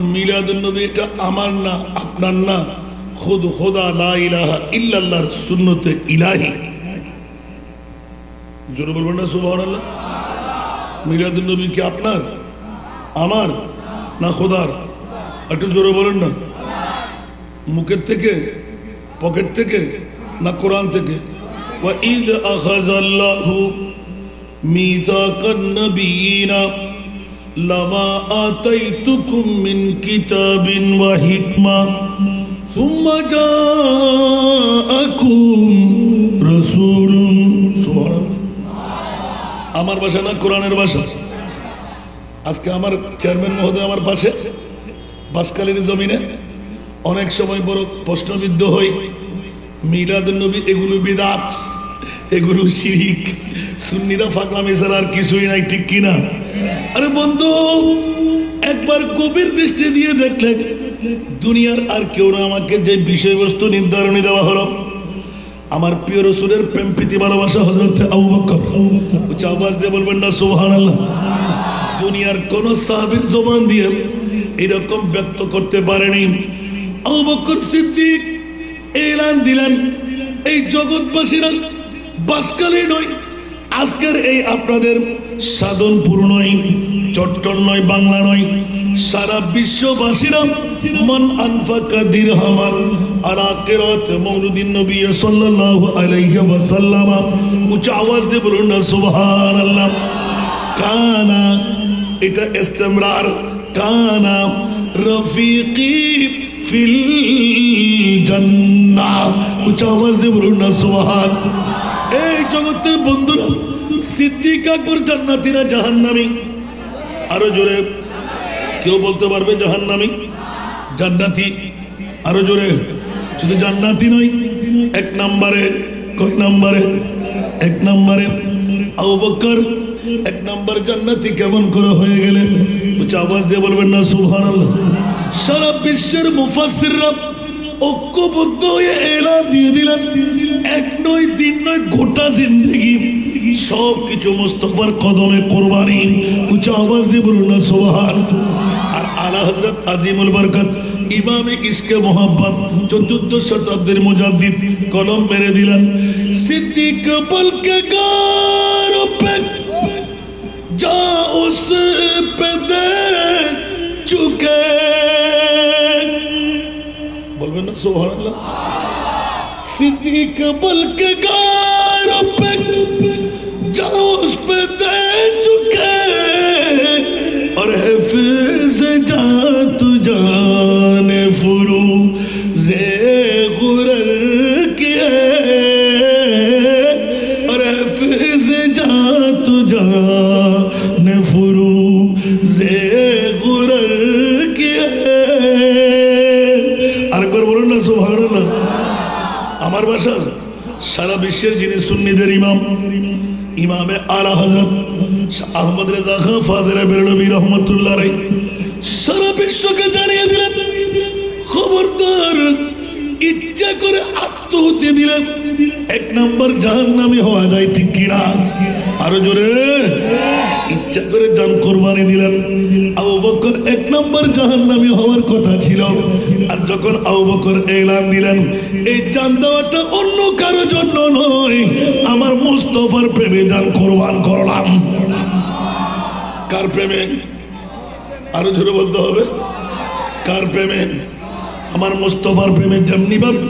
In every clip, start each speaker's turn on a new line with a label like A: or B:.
A: মিলাদুন নবী এটা আমার না, আপনার না, খুদ খোদা লা ইলাহা ইল্লাল্লাহর সুন্নতে ইলাহি। জোরে বলবেন না সুবহানাল্লাহ। মিলাদুন নবী কি আপনার, আমার না খোদার? একটু জোরে বলেন না। মুখের থেকে, পকেট থেকে না কোরআন থেকে? ওয়া ইয আখাযাল্লাহু মিযাকান নাবিয়িনা লামা আতাইতুকুম মিন কিতাবিন ওয়া হিকমা সুম্মা জাআকুম রাসূলুন। সুবহানাল্লাহ। আমার ভাষা না কোরআনের ভাষা। আজকে আমার চেয়ারম্যান মহোদয় আমার পাশে, বাসকালীর জমিনে অনেক সময় বড় প্রশ্নবিদ্ধ হই, মিলাদুন নবী এগুলো বিদআত, এগুলো শিরক, সুন্নিরা ফাকলামি ছাড়া আর কিছুই নাই, ঠিক কিনা? আরে বন্ধু, একবার গভীর দৃষ্টি দিয়ে দেখলে দুনিয়ার আর কেউ না আমাকে যে বিষয়বস্তু নির্ধারণী দেওয়া হলো, আমার প্রিয় রাসূলের প্রেম প্রীতি ভালোবাসা হযরত আবু বকর, উচ্চ আওয়াজ দিয়ে বলবেন না সুবহানাল্লাহ। দুনিয়ার কোন সাহাবীর জবান দিয়ে এরকম ব্যক্ত করতে পারেনি। আবু বকর সিদ্দিক এলান দিলেন, এই জগৎবাসীরা বাসকালী নয়, আজকের এই আপনাদের সাধনপুর নয়, চট্টগ্রাম নয়, বাংলা নয়, সারা বিশ্ববাসীরা মান আনফাকা দিরহামান আলা কিরাত মাউলিদিন নবী সাল্লাল্লাহু আলাইহি ওয়াসাল্লাম, উচ্চ আওয়াজ দিয়ে বলুন না সুবহানাল্লাহ। কানা, এটা ইস্তিমরার, কানা রফিকি ফিল জান্নাহ, উচ্চ আওয়াজ দিয়ে বলুন না সুবহানাল্লাহ। এই জগতের বন্ধুরা, সিদ্দিক আকবর জান্নাতি না জাহান্নামী? আরো জোরে কেউ বলতে পারবে জাহান্নামী? জান্নাতি? আরো জোরে। শুধু জান্নাতি নয়, এক নম্বরে, কয় নম্বরে? এক নম্বরে। আবু বকর এক নম্বর জান্নাতি কেমন করে হয়ে গেলেন? উচ্চ আওয়াজ দিয়ে বলবেন না সুবহানাল্লাহ। সারা বিশ্বের মুফাসসিররা ঐক্যবদ্ধ হয়ে এলান দিয়ে দিলেন, এক নয়, তিন নয়, গোটা জিন্দেগি সব কিছু মুস্তাফার কদমে কোরবানি। উচ্চ আওয়াজ দিয়ে বলুন না সুবহানাল্লাহ। আর আলা হযরত আজিমুল বরকত ইমামে ইশকে মোহাব্বত 14 শতাব্দীর মুজাদ্দিদ কলম মেরে দিলেন, সিদ্দিক বলকে গার পে যা উস পে দে চুকে, বলবেন না সুবহানাল্লাহ। সিদ্দিক বলকে গার পে যা উস পে দে চুকে और हिफ्ज़ जा तु जाने फुरूज़े गुरर किए, और हिफ्ज़ जा तु जाने फुरूज़े गुरर किए। আরেকবার বলুন না সুবহানাল্লাহ। আমার ভাষা, সারা বিশ্বের যিনি সুন্নিদের ইমাম, ইমামে আলা হযরত আহমদ রেজা খান ফাজিল বেরলভী রহমাতুল্লাহ আলাইহি সারা বিশ্বকে জানিয়ে দিলেন, খবরদার ইচ্ছা করে আত্মহত্যা দিলেন এক নম্বর জাহান্নামী হওয়া যায়, ঠিক কিনা? আরো জোরে। ইচ্ছা করে জান কোরবানি দিলেন। আবু বকর এক নম্বর জাহান্নামী হওয়ার কথা ছিল, আর যখন আবু বকর এলান দিলেন, এই জান দেওয়াটা অন্য কারো জন্য নয়, আমার মুস্তাফার প্রেমে জান কোরবান করলাম। কার প্রেমে? আরো জোরে বলতে হবে, কার প্রেমে? আমার মুস্তাফার প্রেমে। যেমনি ভাবে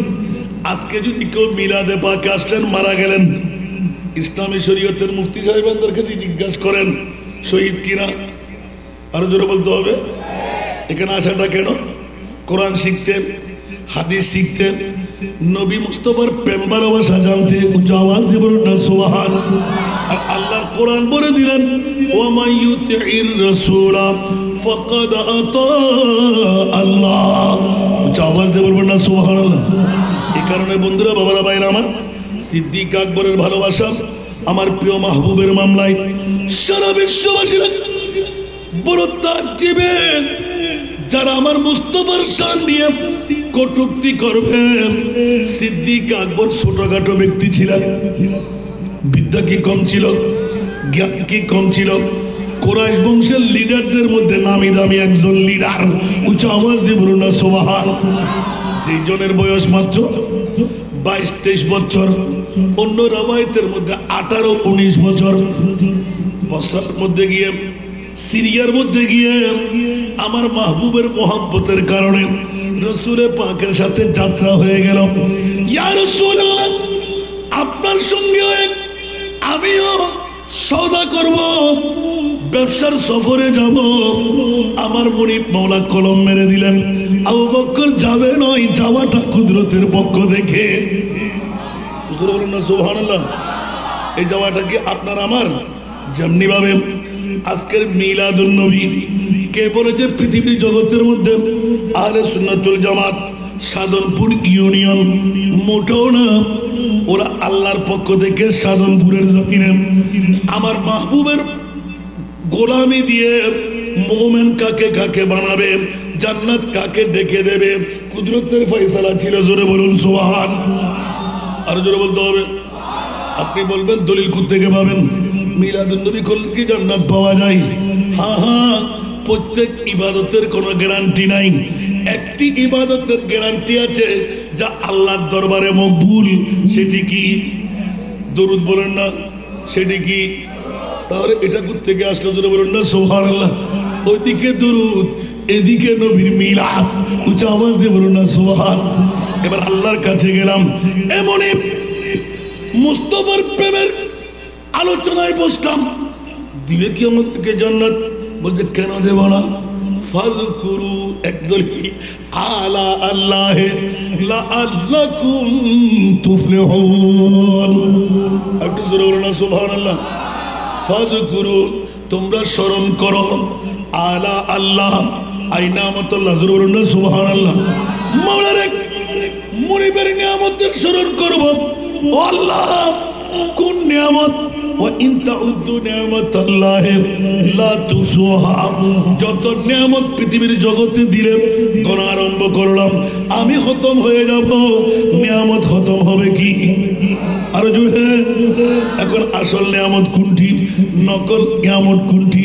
A: আজকে যদি কেউ মিলাদে পাকে আসলেন, মারা গেলেন, ইসলামী শরীয়তের মুফতি সাহেবদেরকে জিজ্ঞাসা করেন শহীদ কিনা? আরো জোরে বলতে হবে। এখানে আসাটা কেন? কোরআন শিখতেন, হাদিস শিখতেন, নবী মুস্তাফার প্রেম ভালোবাসা জানতে। উচ্চ আওয়াজ দিয়ে বলুন না সুবহানাল্লাহ। আর আল্লাহর কোরআন বলে দিলেন, ওয়া মান ইউতিইর রাসূলা ফাকাদ আতা আল্লাহ। উচ্চ আওয়াজ দিয়ে বলবেন না সুবহানাল্লাহ। এই কারণে বন্ধুরা, বাবারা, ভাইরা আমার, সিদ্দিক আকবরের ভালোবাসা, আমার প্রিয় মাহবুবের মামলায় সারা বিশ্ববাসীরা বড় তাজ্জবে, যারা আমার মুস্তাফার শান নিয়ে কটূক্তি করবেন। সিদ্দিক আকবর ছোটখাটো ব্যক্তি ছিলেন, বিদ্যা কি কম ছিল? জ্ঞান কি কম ছিল? কুরাইশ বংশের লিডারদের মধ্যে নামি দামি একজন লিডার, উচ্চ আওয়াজ দিয়ে বলুন না সুবহান। যেই জনের বয়স মাত্র 22-23 বছর, অন্য রাওয়ায়াতের মধ্যে 18-19 বছর। বসরার মধ্যে গিয়ে, সিরিয়ার মধ্যে গিয়ে আমার মাহবুবের মোহাব্বতের কারণে রসুল পাকের সাথে যাত্রা হয়ে গেল। ইয়া রাসূলুল্লাহ, আপনার সঙ্গে আমিও সওদা করব, ব্যবসার সফরে যাব। আমার মুনিব মাওলা কলম মেরে দিলেন, আবু বকর যাবে নয়, যাওয়াটা কুদরতের পক্ষ থেকে। বলুন না সুবহানাল্লাহ। এই যাওয়াটা কি আপনার আমার? যেমনি ভাবে আজকের মিলাদুন নবী কে বলেছে পৃথিবীর জগতের মধ্যে আহলে সুন্নাতুল জামাত সাধনপুর ইউনিয়ন, মোটেও না। ওরা আল্লাহর পক্ষ থেকে সাধনপুরের জমিনে আমার মাহবুবের গোলামি দিয়ে মুমিন কাকে কাকে বানাবে, জান্নাত কাকে ডেকে দেবে, কুদরতের ফয়সালা ছিল। জোরে বলুন সুবহান। আর জোরে বলতে হবে। আপনি বলবেন দলিল কোত্থেকে পাবেন? মিলাদুন নবী করলে কি জান্নাত পাওয়া যায়? হ্যাঁ হ্যাঁ, প্রত্যেক ইবাদতের কোনো গ্যারান্টি নাই। একটি ইবাদতের গ্যারান্টি আছে যা আল্লাহর দরবারে মকবুল, সেটি কি? দরুদ বলেন না, সেটি কি? তাহলে এটা কোত্থেকে আসলো? জোরে বলুন না সুবহানাল্লাহ। ওইদিকে দরুদ, এদিকে নবীর মিলাদ, উচ্চ আওয়াজ দিয়ে বলুন না সুবহান। এবার আল্লাহর কাছে গেলাম, এমনই মুস্তাফার প্রেমের আলোচনায় বসলাম। দিবে কি আমাদেরকে জান্নাত? বলছে কেন দেব না? ফাযকুরু একদল আলা আল্লাহ লাআল্লাকুম তুফলিহুন। একটু জোরে বলুন না সুবহানাল্লাহ। ফাযকুরু, তোমরা স্মরণ করো, আলা আল্লাহ, আইনামাতুল্লাহ। জোরে বলুন না সুবহানাল্লাহ। মাওলার এক মুনিবের নিয়ামতের স্মরণ করব। ও আল্লাহ, কোন নিয়ামত? যত নিয়ামত পৃথিবীর জগতে দিলে গণা আরম্ভ করলাম, আমি খতম হয়ে যাব, নিয়ামত খতম হবে কি? আরো জোরে। এখন আসল নিয়ামত কোনটি, নকল নিয়ামত কোনটি?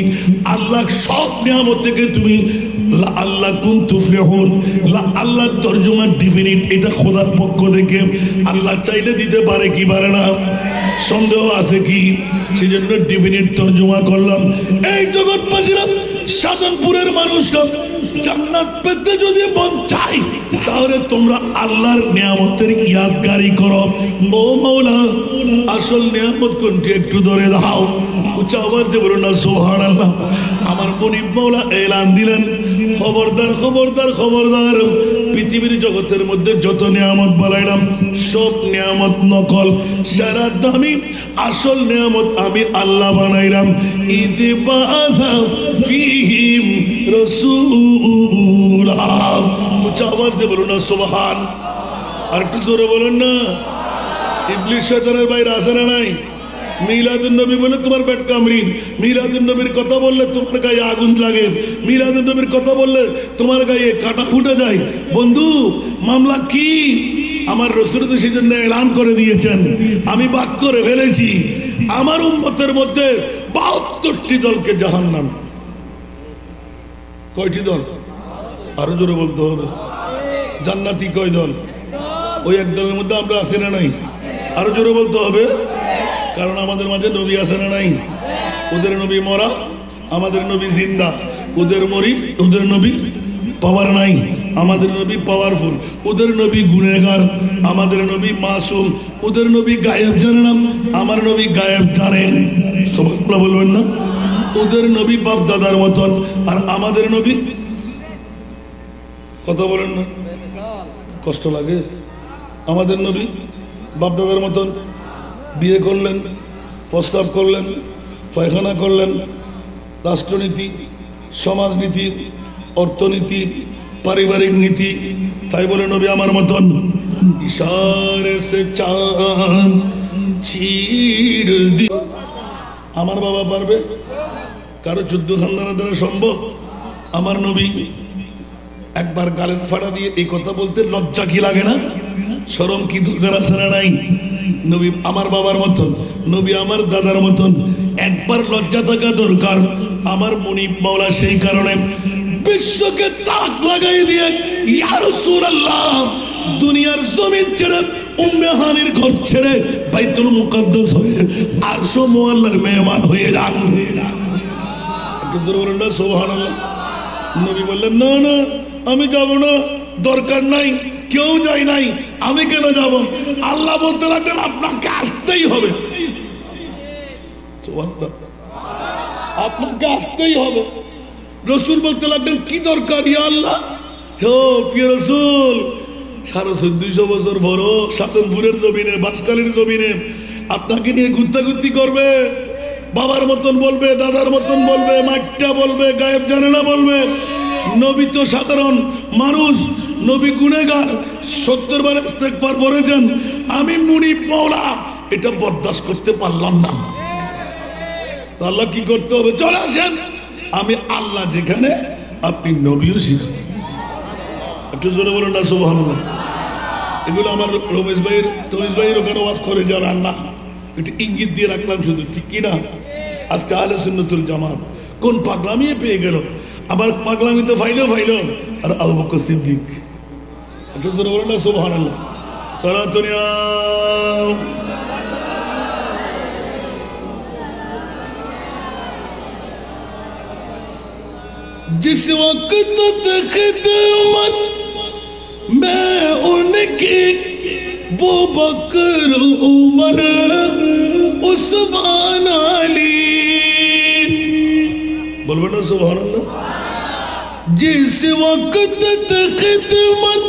A: আল্লাহ সব নিয়ামত থেকে তুমি আল্লাহ কুম তুফলিহুন, আল্লাহর তরজমা ডিফিনিট, এটা খোদার পক্ষ থেকে। আল্লাহ চাইলে দিতে পারে কি পারে না? সন্দেহ আছে কি? সেজন্য ডিফিনিট তরজমা করলাম। এই জগৎবাসীরা, সাধনপুরের মানুষরা জান্নাত পেতে যদি মন চাই, তাহলে তোমরা আল্লাহর নিয়ামতের ইয়াদগারি করো। ও মাওলা, আসল নিয়ামত কোনটি একটু ধরে দাও। উচ্চ আওয়াজ দিয়ে বলুন না সুবহানাল্লাহ। আমার মুনিব মাওলা এলান দিলেন, খবরদার খবরদার খবরদার, পৃথিবীর জগতের মধ্যে যত নিয়ামত বানাইলাম সব নিয়ামত নকল। সারা দামি আসল নিয়ামত আমি আল্লাহ বানাইলাম। ঈদ বাযা ফীহিম রাসূলা। উচ্চ আওয়াজ দিয়ে বলুন না সুবহান। আর একটু জোরে বলুন না। ইবলিস শয়তানের বাইরে আছে না নাই? মিলাদুন নবী বলে তোমার পেট কামড়ি, মিলাদুন নবীর কথা বললে তোমার গায়ে আগুন লাগে, মিলাদুন নবীর কথা বললে তোমার গায়ে কাটা ফুটে যায়। বন্ধু, মামলা কি? আমার রাসূল তো সেজন্য এলান করে দিয়েছেন, আমি বাক করে ফেলেছি, আমার উম্মতের মধ্যে 72টি দলকে জাহান্নাম। কয়টি দল? আরো জোরে বলতে হবে। জান্নাতি কয় দল? ওই এক দলের মধ্যে আমরা আছি না নাই? আরো জোরে বলতে হবে। কারণ আমাদের মাঝে নবী আছে না নাই? ওদের নবী মরা, আমাদের নবী জিন্দা। ওদের নবী পাওয়ার নাই, আমাদের নবী পাওয়ারফুল। ওদের নবী গুনেগার, আমাদের নবী মাসুম। ওদের নবী গায়েব জানে না, আমার নবী গায়েব জানে। সুবহানাল্লাহ বলবেন না? ওদের নবী বাপ দাদার মতন, আর আমাদের নবী কথা বলেন না, কষ্ট লাগে। আমাদের নবী বাপ দাদার মতন, বিয়ে করলেন, প্রস্তাব করলেন, পায়খানা করলেন, রাষ্ট্রনীতি, সমাজনীতি, অর্থনীতি, পারিবারিক নীতি, তাই বলে নবী আমার মতন ইশারে সে চাঁদ চির দি। আমার বাবা পারবে? কারো 14 সন্তানের দ্বারা সম্ভব? আমার নবী একবার গালের ফাড়া দিয়ে এই কথা বলতে লজ্জা কি লাগে না? শরম কি দরকার আছে না নাই? নবী আমার বাবার মতন, নবী আমার দাদার মতন, একবার লজ্জা থাকা দরকার। আমার মুনিব মাওলা সেই কারণে বিশ্বকে তাক লাগাই দিয়ে ইয়া রাসূলুল্লাহ দুনিয়ার জমিন ছেড়ে উম্মে হানির ঘর ছেড়ে বাইতুল মুকাদ্দাস হয়ে আরশ মুআল্লার মেহমান হয়ে যান। একটু জোরে বলেন না সুবহানাল্লাহ। নবী বললেন না না আমি যাব না, দরকার নাই, কেউ যায় নাই, আমি কেন যাব? আল্লাহ বলতে লাগলেন আপনাকে আসতেই হবে, আপনাকে আসতেই হবে। রসুল বলতে লাগলেন কি দরকার ইয়া আল্লাহ? হে প্রিয় রসুল, 1450 বছর বড় সাতমপুরের জমিনে, বাসকালের জমিনে আপনাকে নিয়ে গুত্তাগুত্তি করবে, বাবার মতন বলবে, দাদার মতন বলবে, মাঠটা বলবে, গায়েব জানে না বলবে। নবী তো সাধারণ মানুষ, নবী গুনেগার, 70 বার ইস্তেগফার পড়েছেন। আমি মুনিব মাওলা এটা বরদাস্ত করতে পারলাম না। তো আল্লাহ কি করতে হবে? চলে আসেন, আমি আল্লাহ যেখানে আপনি নবীও শিখেন। একটু জোরে বলুন না সুবহানাল্লাহ। এগুলো আমার রমেশ ভাইয়ের, তনিশ ভাইয়ের ওখানে ওয়াজ করে যান না, একটু ইঙ্গিত দিয়ে রাখলাম শুধু, ঠিক কিনা? আজকে আহলে সুন্নাতুল জামাত কোন পাগলামি পেয়ে গেল, আবার পাগলামি তো ফাইলো আর আবু বকর সিদ্দিক। একটু জোরে বলুন না সুবহানাল্লাহ। সালাতুন ইয়া जिस वक्त खिदमत मैं उनकी वो बकर उमर उस्मान अली, बोल बेटा सुभान अल्लाह। जिस वक्त खिदमत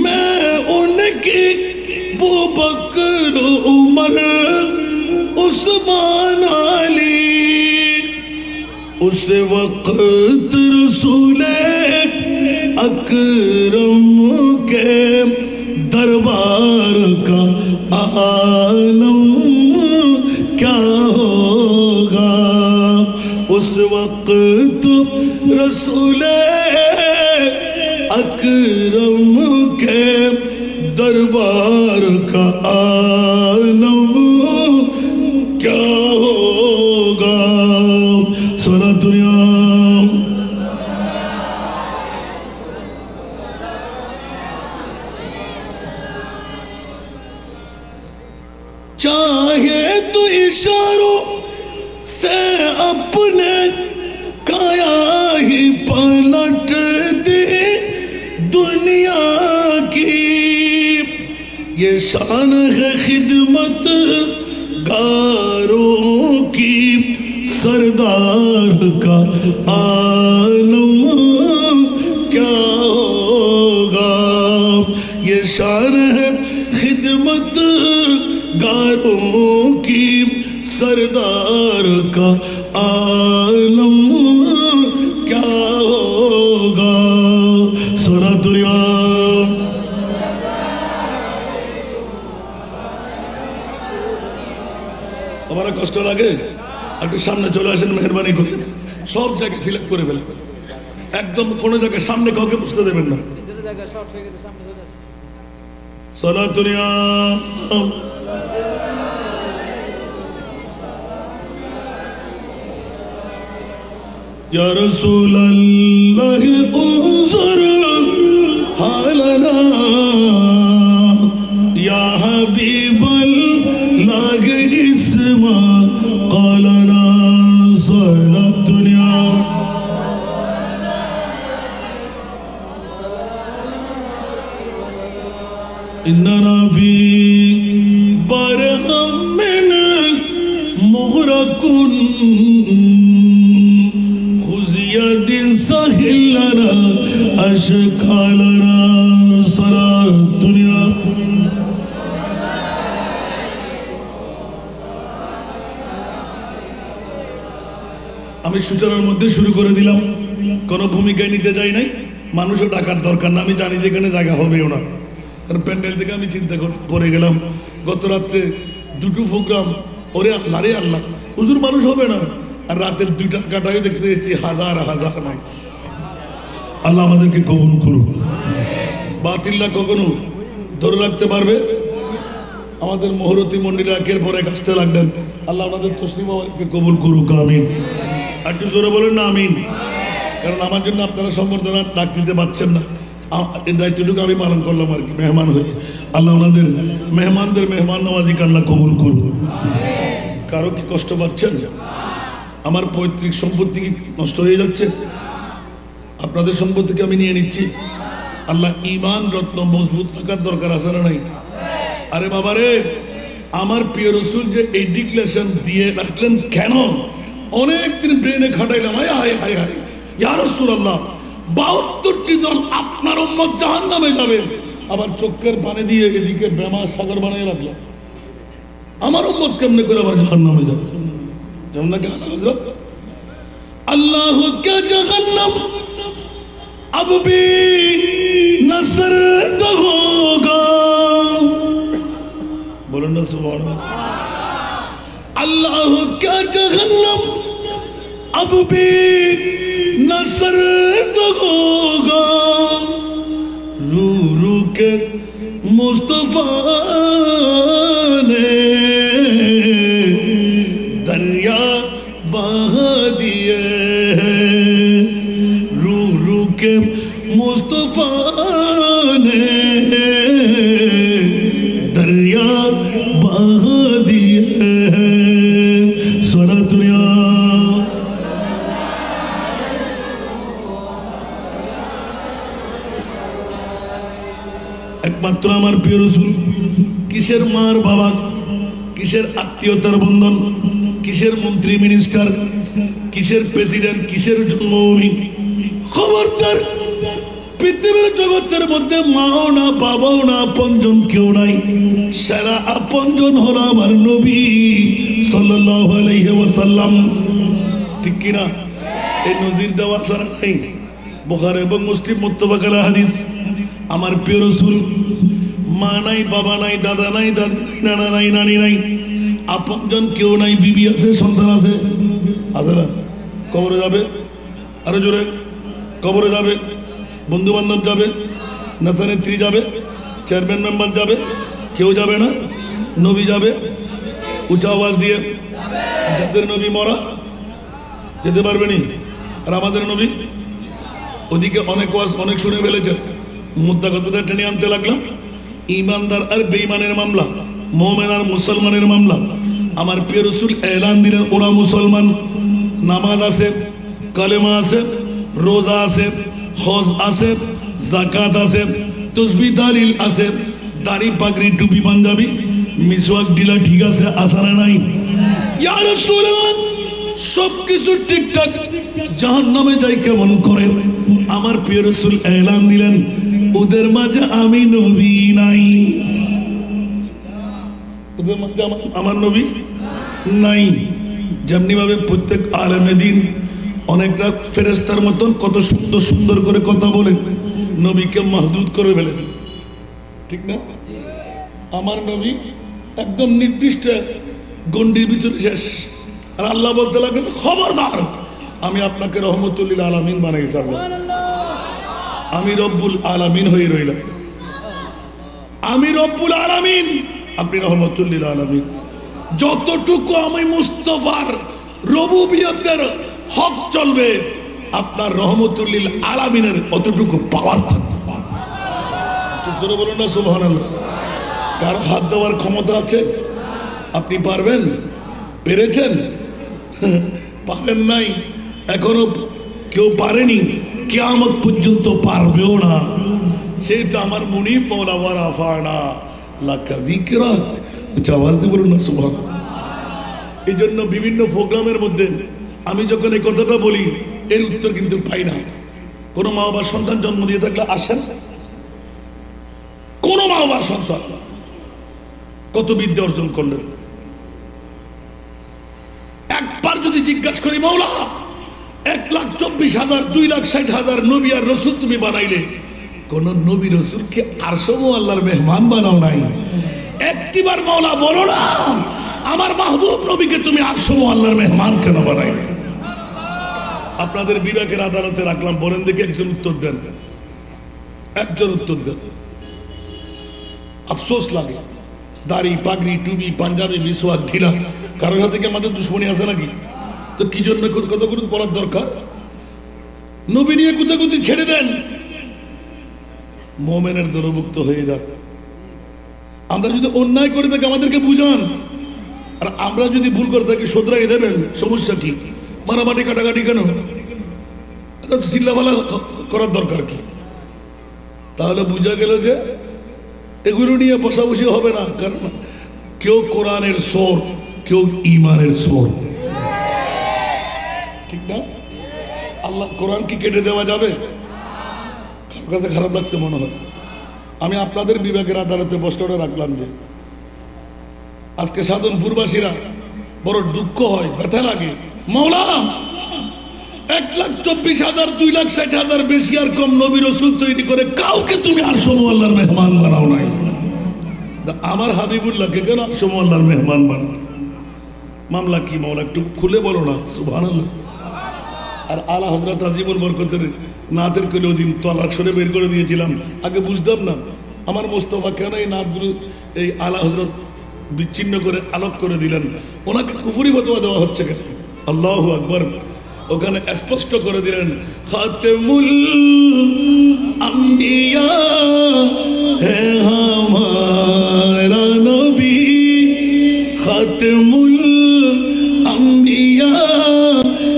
A: मैं उनकी वो बकर उमर उस्मान अली, उस वक्त रसूले अकरम के दरबार का आलम क्या होगा? उस वक्त रसूले अकरम के दरबार का आलम क्या होगा? सारा दुनिया चाहे तो इशारों से अपने काया ही पलट दे दुनिया की, ये शान है खिदमत गारों की, सरदार का आलम क्या होगा? ये शान है खिदमत गारों की, सरदार का आलम क्या होगा? सारा दुनिया हमारा कष्ट लगे একটু সামনে চলে আসেন মেহরবানি করে, সব জায়গায় ফিল আপ করে ফেলেন, একদম কোন জায়গায় সামনে কাউকে বুঝতে দেবেন না। সালাতুন ইয়া রাসূলুল্লাহ উনজুর হালানা ইয়া হাবিবাল্লাহ ইসমা قالنا صلى الدنيا إننا في برهم من مغرق خذ يد سهل لنا أشكالنا صلى الدنيا আমি সূচনার মধ্যে শুরু করে দিলাম, কোনো ভূমিকায় নিতে যাই নাই, মানুষও ডাকার দরকার না, আমি জানি যেখানে জায়গা হবেও না, কারণ প্যান্ডেল থেকে আমি চিন্তা করে গেলাম। গত রাত্রে দুটো প্রোগ্রাম, ওরে আল্লাহ রে আল্লাহ, হুজুর মানুষ হবে না, আর রাতের 2টার কাটায় দেখতে এসেছি হাজার হাজার মানুষ। আল্লাহ আমাদেরকে কবুল করুন। বাতিল্লা কখনো ধরে রাখতে পারবে? আমাদের মহরতি মন্ডিরা একের পর এক আসতে লাগলেন। আল্লাহ আমাদের তসলিমা বাবাকে কবুল করুক, আমিন। একটু জোরে বলেন না আমিন। কারণ আমার জন্য আপনারা সম্বর্ধনা ডাক দিতে পারছেন না, এই দায়িত্বটুকু আমি পালন করলাম আর কি, মেহমান হয়ে। আল্লাহ ওনাদের মেহমানদের মেহমান নওয়াজিকে আল্লাহ কবুল করুন। কারো কি কষ্ট পাচ্ছেন? আমার পৈতৃক সম্পত্তি কি নষ্ট হয়ে যাচ্ছে? আপনাদের সম্পত্তিকে আমি নিয়ে নিচ্ছি। আল্লাহ ইমান রত্ন মজবুত রাখার দরকার আছে না নাই? আরে বাবারে, আমার প্রিয় রসুল যে এই ডিক্লেরেশন দিয়ে রাখলেন কেন? অনেকদিন ব্রেনে খাটাইলাম, হায় হায় হায় হায় ইয়া রাসূলুল্লাহ, 72টি দল আপনার উম্মত জাহান্নামে যাবে, আবার চোখের পানি দিয়ে এদিকে বেমা সাগর বানিয়ে রাখলাম। আমার উম্মত কেমনে করে আবার জাহান্নামে যাবে? যেমন নাকি হযরত আল্লাহ কে জাহান্নাম अब भी नजर तो होगा, बोलो ना सुभान अल्लाह क्या जहन्नम अब भी नजर तो होगा, रू रू के मुस्तफा ने दरिया बहा दिए, के मुस्तफा ने दरिया बहा दिए। सारा दुनिया একমাত্র আমার প্রিয় রাসূল। কিসের মার বাবা, কিসের আত্মীয়তার বন্ধন, কিসের মন্ত্রী মিনিস্টার, কিসের প্রেসিডেন্ট, কিসের জন্মভূমি। খবরদার, পৃথিবীর জগতের মধ্যে মাও না বাবাও না আপনজন কেউ নাই, সেরা আপনজন হলো আমার নবী সাল্লাল্লাহু আলাইহি ওয়াসাল্লাম। ঠিক কিনা? এই নজির দেওয়া ছাড়া নাই। বুখারী এবং মুসলিম মুত্তাফাক আলাইহি হাদিস। আমার প্রিয় রাসূল মা নাই, বাবা নাই, দাদা নাই, দাদি নাই, নানা নাই, নানি নাই, আপনজন কেউ নাই। বিবি আছে, সন্তান আছে, আছে না? কবরে যাবে, আরো জোরে, কবরে যাবে, বন্ধু বান্ধব যাবে, নেতা নেত্রী যাবে, চেয়ারম্যান মেম্বার যাবে, কেউ যাবে না। নবী যাবে উঁচা আওয়াজ দিয়ে। যাদের নবী মরা যেতে পারবে নি, আর আমাদের নবী ওদিকে অনেক ওয়াজ অনেক শুনে ফেলেছেন। মুদ্রা কতটা টেনে আনতে লাগলাম। ইমানদার আর বেঈমানের মামলা, মুমিন আর মুসলমানের মামলা। আমার প্রিয় রাসূল এলান দিলেন, ওরা মুসলমান, নামাজ আছে, কালেমা আছে, রোজা আছে, হজ আছে, যাকাত আছে, তাসবিহ তাহলিল আছে, দাড়ি পাগড়ি টুপি পাঞ্জাবি মিসওয়াক ঢিলা ঠিক আছে, আসে না নাই? ইয়া রাসূলুল্লাহ, সবকিছু ঠিকঠাক, জাহান্নামে যাই কেমন করে? আমার প্রিয় রাসূল এলান দিলেন, ওদের মাঝে আমি নবী নাই। ওদের মাঝে আমার নবী নাই। যেমনি ভাবে প্রত্যেক আলেমে দিন অনেকটা ফেরেশতার মতন কত সুন্দর সুন্দর করে কথা বলে নবীকে মাহদুদ করে ফেলে, ঠিক না? আমার নবী একদম নির্দিষ্ট গণ্ডির ভিতরে শেষ। আর আল্লাহ বলতে লাগলেন, খবরদার, আমি আপনাকে রহমতুল লিল আলামিন বানাইছি। আমি রব্বুল আলামিন হয়ে রইলাম। আমি রব্বুল আলামিন, আপনি রহমতুল লিল আলামিন। যতটুকু আমি মুস্তাফার রুবুবিয়তের হক চলবে, আপনার রহমতুল লিল আলামিনের অতটুকু পাওয়ার থাকবে। জোরে বলুন না সুবহানাল্লাহ। কার হাত দেওয়ার ক্ষমতা আছে? আপনি পারবেন? পেরেছেন? পারেন নাই, এখনো কেউ পারেনি, কিয়ামত পর্যন্ত পারবেও না। সেই তো আমার মুনিব মওলা ওয়া রাফা'না লাকা যিকরাক। আওয়াজ দিয়ে বলুন না সুবহানাল্লাহ। এই জন্য বিভিন্ন প্রোগ্রামের মধ্যে আমি যখন এই কথাটা বলি, এর উত্তর কিন্তু পাই না। কোন মা বাবার সন্তান জন্ম দিয়ে থাকলে আসেন, কোন মা বাবার সন্তান কত বিদ্যা অর্জন করলেন, একবার যদি জিজ্ঞাসা করি, মাওলা 1,24,000 2,60,000 নবী আর রসুল তুমি বানাইলে, কোন নবী রসুলকে আরশে আল্লাহর মেহমান বানাও নাই। একটিবার মাওলা বলো না, আমার মাহবুব নবীকে তুমি আরশে আল্লাহর মেহমান কেন বানাইলে? আপনাদের বিবেকের আদালতে রাখলাম, বলেন দেখে একজন উত্তর দেন, একজন উত্তর দেন। আফসোস লাগে দাড়ি পাগড়ি টুপি পাঞ্জাবি মিসওয়াক ঢিলা, কারোর সাথে কি আমাদের দুশ্মনী আছে নাকি? তো কি জন্য কতগুলো বলার দরকার? নবী নিয়ে কুতাকুতি ছেড়ে দেন, মোমেনের দলভুক্ত হয়ে যাক। আমরা যদি অন্যায় করে থাকি আমাদেরকে বুঝান, আর আমরা যদি ভুল করে থাকি শোধরাই দেবেন। সমস্যা কি? মারামারি কাটাকাটি কেন? চিল্লাফালা করার দরকার কি? তাহলে বুঝা গেল যে এগুলো নিয়ে বসাবসি হবে না। কারণ কেউ কোরআনের সোর, কেউ ইমানের সোর, ঠিক না? আল্লাহ কোরআন কি কেটে দেওয়া যাবে? কারোর কাছে খারাপ লাগছে মনে হয়? আমি আপনাদের বিবেকের আদালতে প্রশ্নটা রাখলাম যে আজকে সাধনপুরবাসীরা বড় দুঃখ হয়, ব্যথা লাগে। মাওলা 1,24,000 2,60,000 বেশি আর কম নবী রাসূল তৈরি করে কাউকে তুমি আরশ আল্লাহর মেহমান বানাও নাই। আমার হাবিবুল্লাহকে কেন আরশ আল্লাহর মেহমান বানাও? মামলা কি মাওলা? একটু খুলে বলো না। সুবহানাল্লাহ। আর আলা হযরত আজিমুল বরকতের নাতের কলে ওদিন তলাক সরে বের করে দিয়েছিলাম। আগে বুঝতাম না আমার মোস্তফা কেন এই নাতগুলো এই আলা হযরত বিচ্ছিন্ন করে আলোক করে দিলেন। ওনাকে কুফরি ফতোয়া দেওয়া হচ্ছে কেন? আল্লাহু আকবার। ওখানে স্পষ্ট করে দিলেন খাতেমুল আম্বিয়া হে হামারা নবী, খাতেমুল আম্বিয়া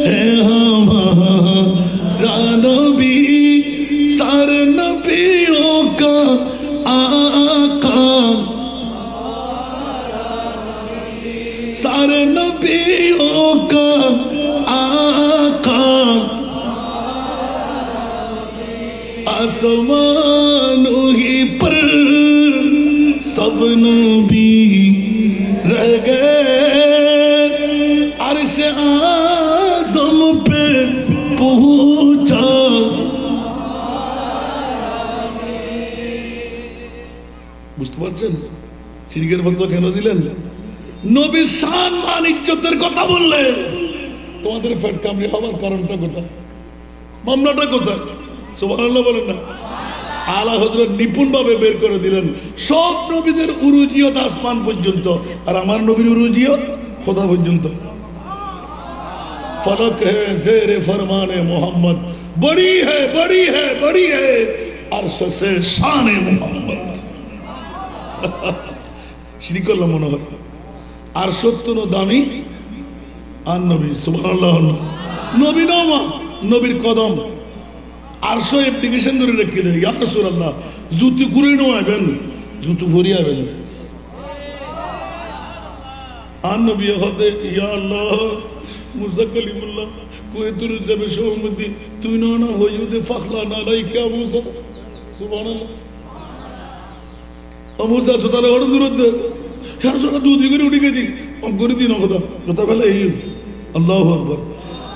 A: হে হামারা নবী, सारे नबियों का आका, सारे नबियों का आका, आसमानों ही पर सब नबी रह गए, अर्श आज़म पे पहुंचा। বুঝতে পারছেন শিরকের ফতোয়া কেন দিলেন? নবীর শান মান ইজ্জতের কথা বললে তোমাদের ফেট কামড়ি হওয়ার কারণটা কোথায়? মামলাটা কোথায়? সুবহানাল্লাহ বলেন না। আলা হযরত নিপুণ ভাবে বের করে দিলেন সব নবীদের উরুজিয়ত আসমান পর্যন্ত, আর আমার নবীর উরুজিয়ত খোদা পর্যন্ত। फलक है ज़ेरे फरमाने मोहम्मद, बड़ी है बड़ी है बड़ी है अर्श से शान मोहम्मद। শিরিক করলাম মনে হয়। আর সত্য দামি আর নবী। সুবহানাল্লাহ। নবী নামা নবীর কদম আরশো অ্যাপ্লিকেশন করে রেখে দেয়। ইয়া রাসূলুল্লাহ জুতি করে নেবেন, জুতু ভরিয়ে আবেন আর নবী হতে ইয়া আল্লাহ মুসা কালিমুল্লাহ কোয়ে তুর যাবে সৌমতি তুই না হইউদে ফাখলা না লাই কে মুসা। সুবহানাল্লাহ। মুসা জোতারে ওড় দূরতে यार सोना दूध बिगड़ उड़ी गई थी अब गोरी दिन होता जोता पहले यही अल्लाह अकबर।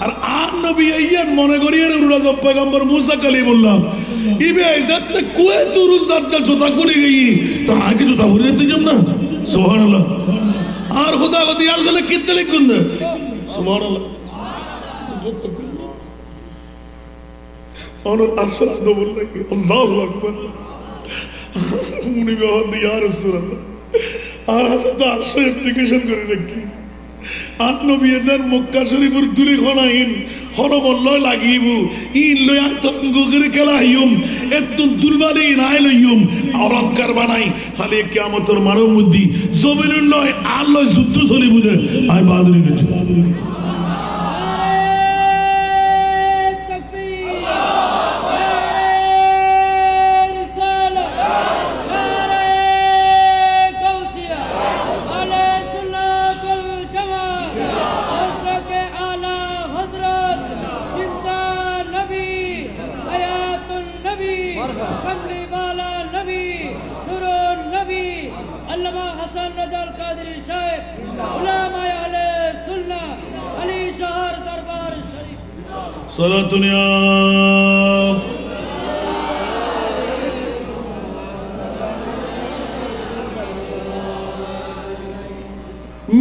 A: और आन नबी ये मने करिए रे उड़ा जब पैगंबर मूसा कलीमुल्लाह इबे इज्जत ते कोई तो रुज़त का जोता कोली गई तो आगे जोता हो रही थी जब ना। सुभान अल्लाह। और खुदा को दियार सोले कितने लिखुंद। सुभान अल्लाह। और अशरा दो बोल रही अल्लाह अकबर। उन्हीं में और दियार रसूल अल्लाह আর আছে তো 800 অ্যাপ্লিকেশন করে রাখি। আর নবী এজান মক্কা শরীফের দুলি খনাইন হরমল্ল লাগিব ইন লই আতঙ্গ করে কেলাইম এত দুলবালি নাই লইম অলঙ্কার বানাই খালি কিয়ামতের মারো মুদি জমিনুল লয় আল্লাহ যুদ্ধ চলি বুঝে আই বাদরি গেছি।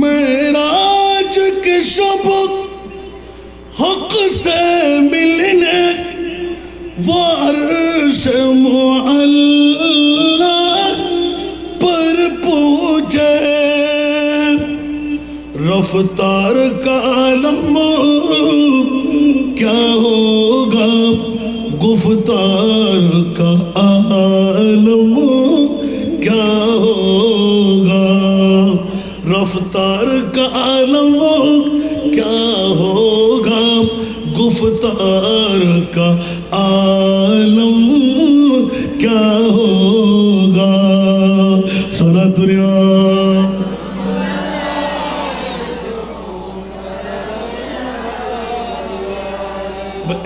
A: मेराज के शब हक से मिलने वो अर्श मुअल्ला पर पूजे रफ्तार का आलम क्या होगा, गुफ्तार का आलम क्या होगा, रफ्तार का आलम क्या होगा, गुफ्तार का आलम क्या होगा। सारा दुनिया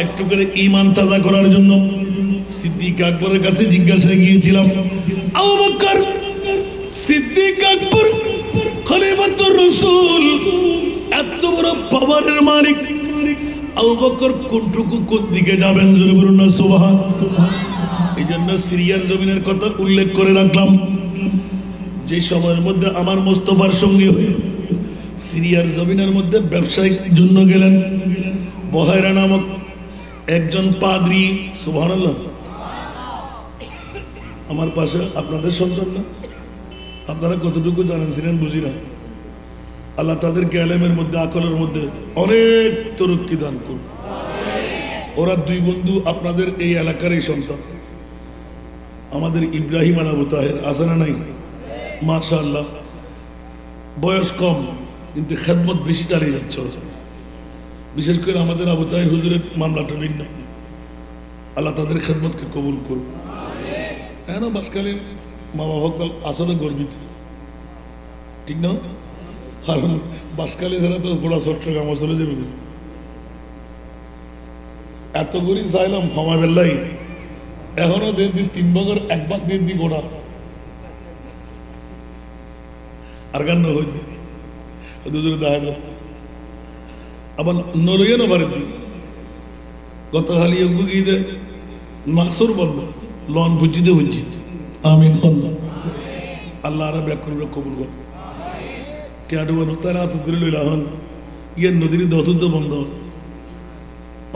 A: একটু করে ঈমান তাজা করার জন্য সিদ্দিক আকবরের কাছে জিজ্ঞাসা গিয়েছিলাম, আবু বকর সিদ্দিক আকবর খলিফাতুর রাসূল এত বড় পাওয়ারের মালিক, আবু বকর কোনটুকু কোন দিকে যাবেন জোরে বলুন না সুবহান। এই জন্য সিরিয়ার জমিনের কথা উল্লেখ করে রাখলাম। যে সময়ের মধ্যে আমার মোস্তফার সঙ্গী হয়ে সিরিয়ার জমিনের মধ্যে ব্যবসায়িক জন্য গেলেন, বহায়রা নামক একজন পাদ্রী, সুবহানাল্লাহ, আমার পাশে আপনাদের সন্তান না, আপনারা কতটুকু জানেন ছিলেন বুঝি না। আল্লাহ তাদেরকে এলেমের মধ্যে আকলের মধ্যে অনেক তরক্কি দান করুন। ওরা দুই বন্ধু আপনাদের এই এলাকারই সন্তান, আমাদের ইব্রাহিম আর আবু তাহের, আছে না নাই? মাশাআল্লাহ, বয়স কম কিন্তু খেদমত বেশি চালিয়ে যাচ্ছে। বিশেষ করে আমাদের আবু তাহের হুজুরের মামলাটা ভিন্ন। আল্লাহ তাদের খেদমতকে কবুল করুন। হ্যাঁ না, বাসকালে মা বাবা সকল আসলে গর্বিত, ঠিক না? আর বাসকালে যারা তো গোড়া চট্টগ্রাম চলে যাবে, এত করি চাইলাম ক্ষমা বেল্লাই, এখনো দেড় দিন 3 ভাগের 1 ভাগ দেড় দিন গোড়া আর গান হইতে দুজনে দেখা গেল। আবার নরইয়ে না বাড়ির দিন গত খালি ঈদে মাসুর বলল লন বুঝিতে বুঝছি আমিন হল। আল্লাহ আর ব্যাক করবে, কবুল কর। কেন তারা হাত করে লইলা হন ইয়ে নদীর দতুদ্ধ বন্ধ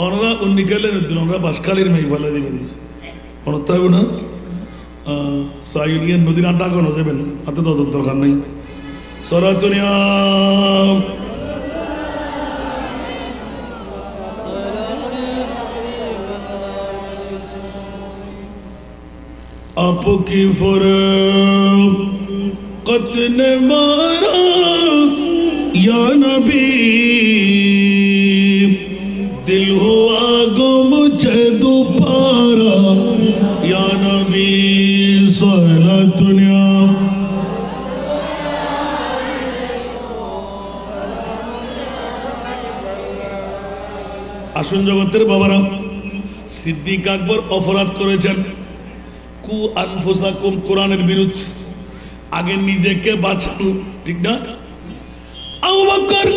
A: ওনারা অন্যকালে নদী, ওনারা বাসকালের মেয়ে ফেলে দিবেন অনতে হবে না। সাইড ইয়ে নদীর আড্ডা কোনো যাবেন, হাতে দতুর দরকার নেই। সরাতনিয়া आपकी फरकत ने मारा या नबी, दिल हुआ गुम मुझे दोबारा या नबी सलातुनिया। আসুন জগতের বাবারা, সিদ্দিক আকবর অপরাধ করেছেন কু আনফুসাকুম, কোরআনের বিরুদ্ধে। আগে নিজেকে বাঁচান, ঠিক না? আবু বকর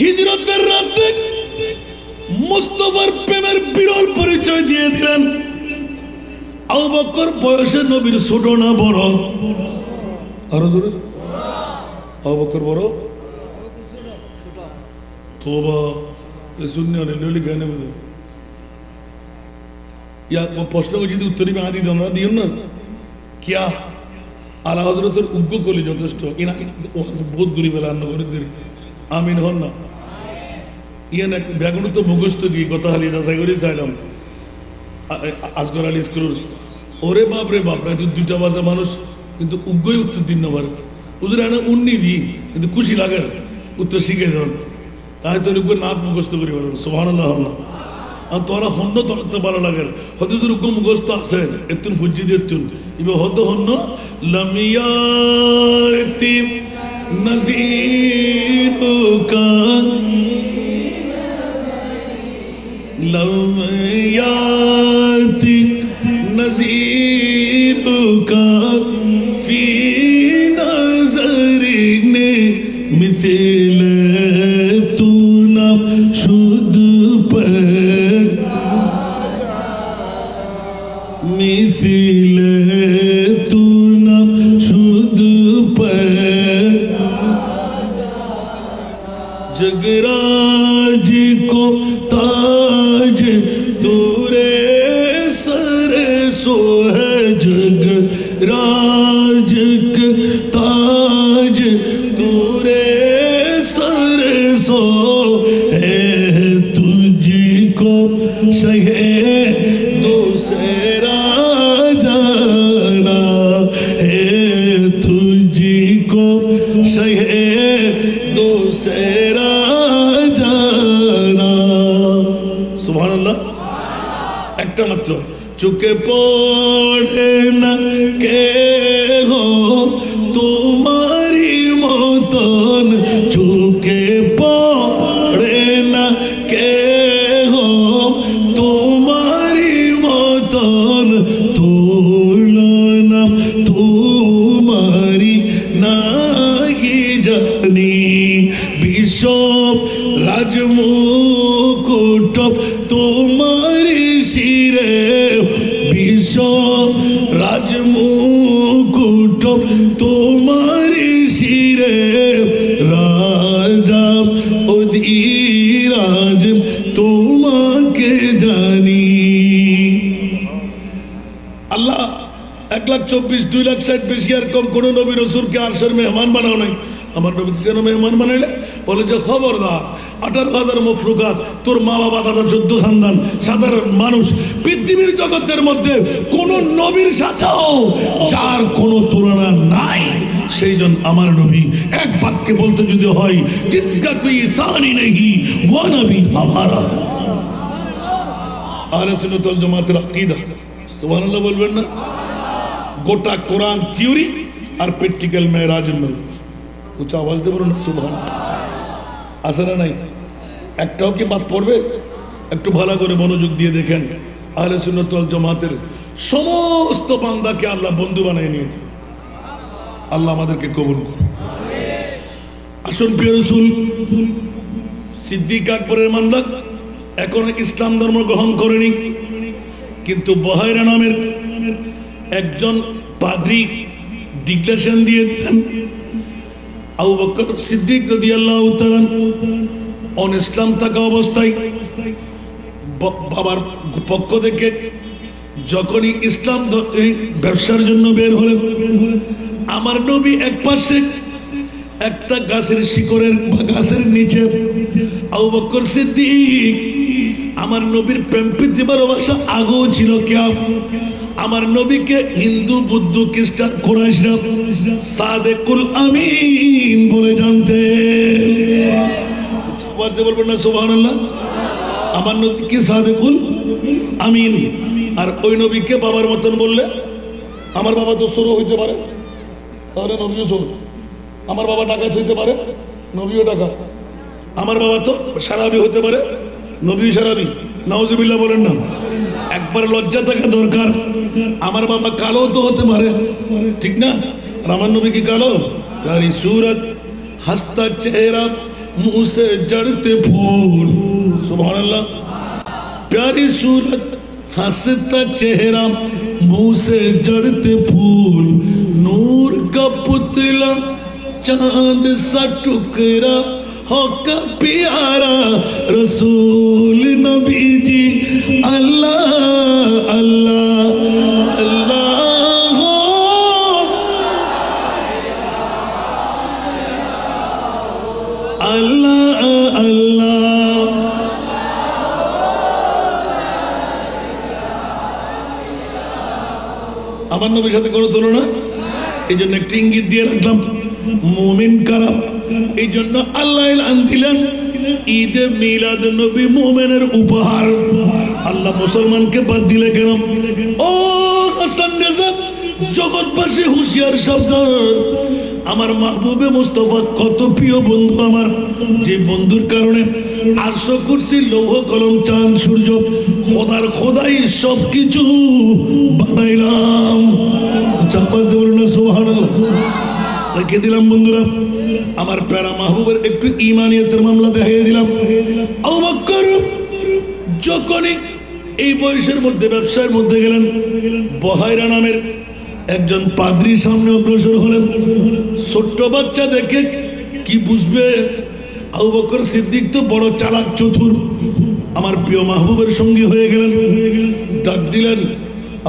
A: হিজরতের রাতে মুস্তাফার প্রেমের বিরল পরিচয় দিয়ে দিলেন। আবু বকর বয়সে নবীর ছোট না বড়? আরো জোরে, আবু বকর বড়? তোবা শুননি অনেক ললি গানে বুঝে या वो प्रश्न को যদি উত্তরই বাঙা দিই আমরা দিও না কিয়া আলা হযরতের উগ্র কলি যথেষ্ট ইনা বহুত গরিব এলান করে দিই আমিন হন না। ইয়ান এক বেগুন তো মুখস্থ কি কথা হারিয়ে যাচাই করে চাইলাম আসগর আলী স্কুল। ওরে বাপ রে বাপ, রাত 2টা বাজে মানুষ কিন্তু উগ্রই উত্তর দিন না পারে। হুজুর এনে উন্নি দিই কিন্তু খুশি লাগে উত্তর শিখে দেন, তাই তোর উগ্র নাক মুখস্থ করি বলেন সুবহানাল্লাহ। আর তোরা হন্য তোরতে ভালো লাগে হদুর উগ্র মুখস্থ আছে এতুন ফুজি দিতুন ইবে হদ হন্য লামিয়াতি নজিরুকা লামিয়াতি নজিরুকা ফি নজরিনে মিথিল তু না শুদ পর मिथिल तू न शुद्ध पर जगराज को ताज तूरे सर सो है जगराज के ताज तूरे सहे दूसरा जाना है तुझको सहे दूसरा जाना सुभान अल्लाह একটা মাত্র চোখে পড়ে না কে হো তোমারি মতন চোখে পড়ে না কে হো তোমারি মতন তুলনা তোমারি নাহি জানি বিশ্ব রাজমুকুট তোমারি শিরে বিশ্ব রাজমুকুট তোমারি শিরে রাজা অধিরাজ তোমাকে জানি আল্লাহ 1,24,000 2,60,000 বেশি আর কম কোন নবী রাসূলকে আরশের মেহমান বানাও নাই আমার নবীকে কেন মেহমান বানাইলে বলে যে খবরদার 18,000 মখলুকাত তোর মা বাবা দাদা 14 খানদান সাধারণ মানুষ পৃথিবীর জগতের মধ্যে কোন নবীর সাথেও যার কোনো তুলনা নাই সেই জন্য আমার নবী এক বাক্যে বলতে যদি হয় जिसका कोई सानी नहीं वो नबी हमारा আহলে সুন্নাত ওয়াল জামাতের আকীদা সুবহানাল্লাহ বলবেন না গোটা কোরআন থিওরি আর প্র্যাকটিক্যাল মেরাজের নবী উচ্চ আওয়াজ দিয়ে বলুন সুবহানাল্লাহ আসলে নাই একটাও কি বাদ পড়বে একটু ভালো করে মনোযোগ দিয়ে দেখেন আহলে সুন্নাত ওয়াল জামাতের সমস্ত বান্দাকে আল্লাহ বন্ধু বানিয়ে নিয়েছে আল্লাহ আমাদেরকে কবুল করুন আসুন প্রিয় রাসূল সিদ্দিক আকবরের মামলা এখন ইসলাম ধর্ম গ্রহণ করেনি কিন্তু বহাইরা নামের একজন পাদ্রী ডিক্লারেশন দিয়ে দিলেন আবু বকর সিদ্দিক রাদিয়াল্লাহু তাআলা অন ইসলাম থাকা অবস্থায় বাবার পক্ষ থেকে যখনই ইসলাম ব্যবসার জন্য বের হলেন আমার নবী এক পাশে একটা গাছের শিকড়ের বা গাছের নিচে আবু বকর সিদ্দিক আমার নবীর প্রেম প্রীতি ভালোবাসা আগেও ছিল কেউ আমার নবীকে হিন্দু বুদ্ধ খ্রিস্টান কুরাইশরা সাদেকুল আমিন বলে জানতেন আওয়াজ দিয়ে বলবেন না সুবহানাল্লাহ আমার নবী কি সাদেকুল আমিন আর ওই নবীকে বাবার মতন বললে আমার বাবা তো সরু হইতে পারে তাহলে নবীও সরু আমার বাবা ডাকাত হইতে পারে নবীও ডাকাত আমার বাবা তো সারাবি হতে পারে নবীও সারাবি নাউজুবিল্লাহ বলেন না একবার লজ্জা থাকা দরকার আমার বাবা কালো তো হতে পারে ঠিক না আর আমার নবী কি কালো প্যারি सूरत हंसता चेहरा मुंह से जड़ते फूल सुभानअल्लाह प्यारी सूरत हंसता चेहरा मुंह से जड़ते फूल नूर का पुतला चांद सा टुकड़ा हो का प्यारा रसूल नबी जी अल्लाह अल्लाह अल्लाह हो अल्लाह अल्लाह আমার নবীর সাথে কোনো তুলনা এই জন্য একটা ইঙ্গিত দিয়ে রাখলাম মুমিন কারা এই জন্য আল্লাহ এলান দিলেন ঈদে মিলাদ নবী মুমিনের উপহার আল্লাহ মুসলমানকে বাদ দিলে কেন ও হাসান রেজা জগৎবাসী হুঁশিয়ার সাবধান আমার মাহবুবে মুস্তাফা কত প্রিয় বন্ধু আমার যে বন্ধুর কারণে আরশ কুরসি লৌহ কলম চাঁদ সূর্য খোদার খোদাই সবকিছু বানাইলাম চাপাস দেব না সুবহানাল্লাহ রেখে দিলাম বন্ধুরা আমার প্যারা মাহবুবের একটু ইমানিয়তের মামলা দেখিয়ে দিলাম আবু বকর যখনই এই বয়সের মধ্যে ব্যবসার মধ্যে গেলেন বহাইরা নামের একজন পাদ্রী সামনে অগ্রসর হলেন ছোট্ট বাচ্চা দেখে কি বুঝবে আবু বকর সিদ্দিক তো বড় চালাক চতুর আমার প্রিয় মাহবুবের সঙ্গী হয়ে গেলেন ডাক দিলেন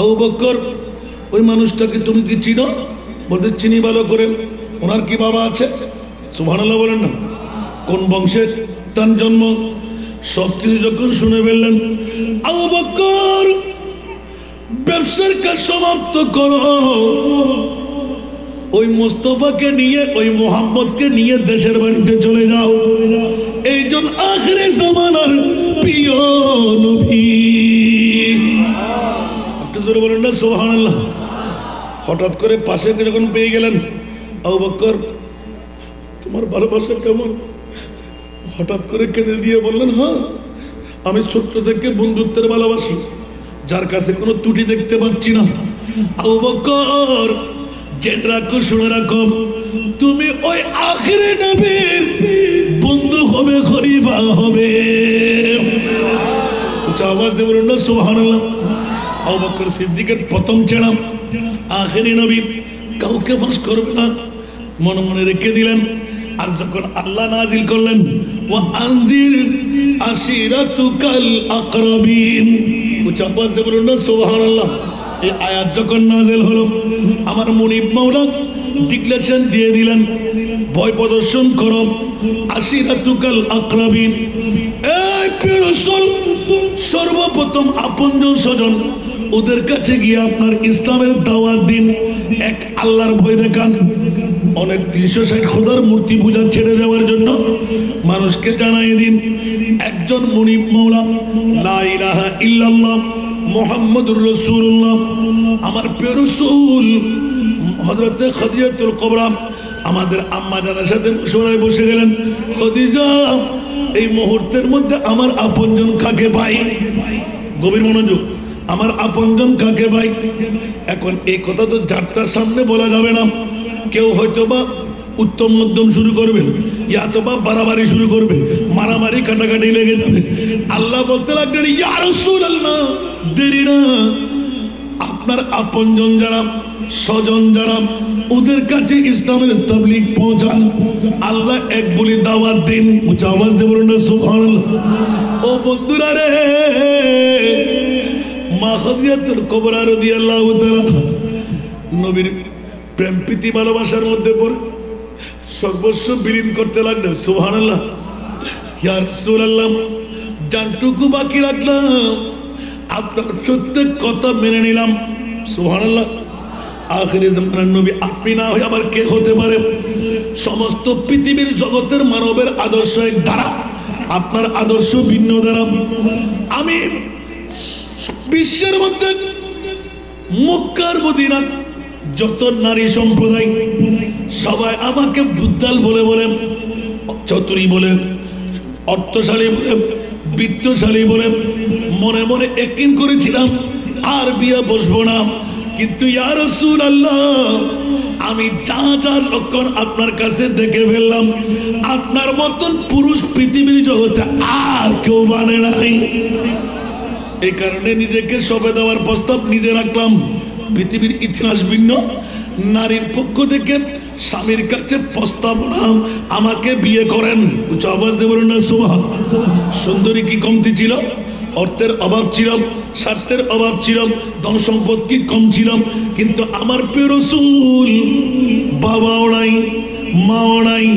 A: আবু বকর ওই মানুষটাকে তুমি কি চিনো বলতে চিনি ভালো করে ওনার কি বাবা আছে সুবহানাল্লাহ বলেন না কোন বংশের তার জন্ম সবকিছু যখন শুনে ফেললেন, আবু বকর ব্যবসার কাজ সমাপ্ত করো, ওই মুস্তফাকে নিয়ে ওই মোহাম্মদকে নিয়ে দেশের বাড়িতে চলে যাও, এইজন আখিরে জামানার প্রিয় নবী। একটু জোরে বলেন না সুবহানাল্লাহ। হঠাৎ করে পাশে যখন পেয়ে গেলেন, আবু বকর তোমার ভালোবাসা কেমন? হঠাৎ করে কেঁদে দিয়ে বললেন, হ্যাঁ আমি ছোট্ট থেকে বন্ধুত্বের ভালোবাসি, যার কাছে কোনো ত্রুটি দেখতে পাচ্ছি না। আবু বকর জেনে রাখো, শুনে রাখো, তুমি ওই আখিরে নবীর বন্ধু হবে, খলিফা হবে। আওয়াজ দিয়ে বলুন না সুবহানাল্লাহ। আবু বকর সিদ্দিকের প্রথম ছেড়া আখিরি নবী, কাউকে ফাঁস করবে না, মনে মনে রেখে দিলেন। আর যখন আল্লাহ নাজিল করলেন, ওয়া আনজির আশিরাতুকাল আকরাবিন, উচ্চ আওয়াজ দিয়ে বলুন না সুবহানাল্লাহ। এই আয়াত যখন নাজিল হলো, আমার মুনিব মাওলা ডিক্লারেশন দিয়ে দিলেন, ভয় প্রদর্শন করো আশিরাতুকাল আকরাবিন। এই প্রিয় রাসূল, সর্বপ্রথম আপনজন স্বজন ওদের কাছে গিয়ে আপনার ইসলামের দাওয়াত দিন, এক আল্লাহর ভয় দেখান। অনেক 360 খোদার মূর্তি পূজা ছেড়ে দেওয়ার জন্য মানুষকে জানাই দিন, একজন মুনিব মাওলা লা ইলাহা ইল্লাল্লাহ মুহাম্মাদুর রাসূলুল্লাহ। আমার প্রিয় রাসূল হযরতে খাদিজাতুল কুবরা আমাদের আম্মা জানার সাথে মশওয়ারায় বসে গেলেন, খাদিজা এই মুহূর্তের মধ্যে আমার আপনজন কাকে পাই? গভীর মনোযোগ, আমার আপনজন কাকে পাই? এখন এই কথা তো যাত্রার সামনে বলা যাবে না, কেউ হয়তো বা উত্তম মধ্যম শুরু করবেন, তো বা বাড়াবাড়ি শুরু করবে, মারামারি কাটাকাটি লেগে যাবে। আল্লাহ বলতে লাগলেন, ইয়া রাসূলুল্লাহ, দেরি না, আপনার আপনজন যারা, স্বজন যারা, ওদের কাছে ইসলামের তাবলীগ পৌঁছান, আল্লাহ এক বলি দাওয়াত দিন। উচ্চ আওয়াজ দিয়ে বলুন না সুবহানাল্লাহ। ও বন্ধুরা রে, মা খাদিজাতুল কুবরা রাদিয়াল্লাহু তাআলা নবীর প্রেম প্রীতি ভালোবাসার মধ্যে পড়ে সর্বস্ব বিলীন করতে লাগলেন। সুবহানাল্লাহ। ইয়া রাসূলুল্লাহ, জানটুকু বাকি রাখলাম, আপনার প্রত্যেক কথা মেনে নিলাম। সুবহানাল্লাহ। আখিরে জামানার নবী আপনি না হয়ে আবার কে হতে পারে? সমস্ত পৃথিবীর জগতের মানবের আদর্শ এক ধারা, আপনার আদর্শ ভিন্ন ধারা। আমি বিশ্বের মধ্যে মক্কার মদিনা যত নারী সম্প্রদায় সবাই আমাকে বুদ্ধাল বলে বলে, চতুরী বলে, অর্থশালী বলে, বিত্তশালী বলে মনে মনে একদিন করেছিলাম আর বিয়ে বসবো না। কিন্তু ইয়া রাসূলুল্লাহ, আমি যা যা লক্ষণ আপনার কাছে দেখে ফেললাম, আপনার মতন পুরুষ পৃথিবীর জগতে আর কেউ মানে নাই। এই কারণে নিজেকে সঁপে দেওয়ার প্রস্তাব নিজে রাখলাম। পৃথিবীর ইতিহাস ভিন্ন, নারীর পক্ষ থেকে স্বামীর কাছে প্রস্তাবনা, আমাকে বিয়ে করেন। উচ্চ আওয়াজ দিয়ে বলুন না সুবহানাল্লাহ। সুন্দরী কি কমতি ছিল? অর্থের অভাব ছিল, স্বার্থের অভাব ছিল, ধন সম্পদ কি কম ছিল? কিন্তু আমার প্রিয় রাসূল বাবাও নাই, মাও নাই,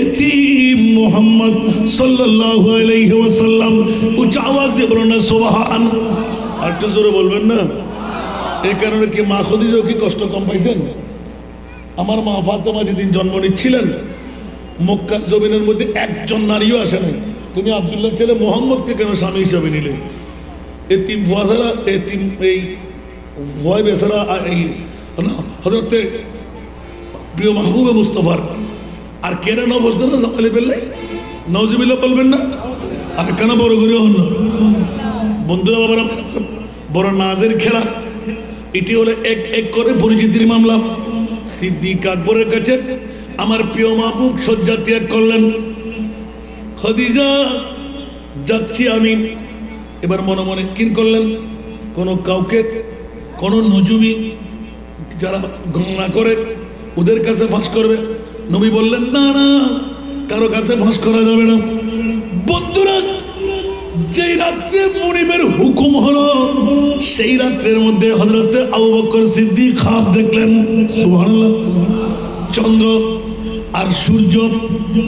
A: এতিম মুহাম্মদ সাল্লাল্লাহু আলাইহি ওয়াসাল্লাম। উচ্চ আওয়াজ দিয়ে বলুন না সুবহানাল্লাহ। আর একটু জোরে বলবেন না। এই কারণে কি মা খাদিজা কি কষ্ট কম পাইছেন? আমার মা ফাতেমা যেদিন জন্ম নিচ্ছিলেন, মক্কার জমিনের মধ্যে একজন নারীও আসে নাই। তুমি আব্দুল্লাহ ছেলে মোহাম্মদকে কেন স্বামী হিসাবে নিলে? এতিম ভুয়াছাড়া, এতিম এই ভয় বেচারা, এই হযরতে প্রিয় মাহবুবে মুস্তফার আর কেন না বসতে না জামালে পেলে নওজুবিল্লাহ বলবেন না? আর কেন বড় করে হন না? বন্ধুরা বাবারা, বড় নাজের খেলা। এটি হলো এক এক করে পরিচিতির মামলা। সিদ্দিক আকবরের কাছে আমার প্রিয় মাহবুব শয্যা ত্যাগ করলেন। খাদিজা, যাচ্ছি আমি। এবার মনে মনে কিন করলেন, কোনো কাউকে, কোনো নজুমি যারা গণনা করে ওদের কাছে ফাঁস করবে। নবী বললেন, না না, কারো কাছে ফাঁস করা যাবে না। বন্ধুরা, যেই রাত্রে মুনিবের হুকুম হলো, সেই রাত্রের মধ্যে হযরতে আবু বকর সিদ্দিক খাব দেখলেন। সুবহানাল্লাহ। চন্দ্র আর সূর্য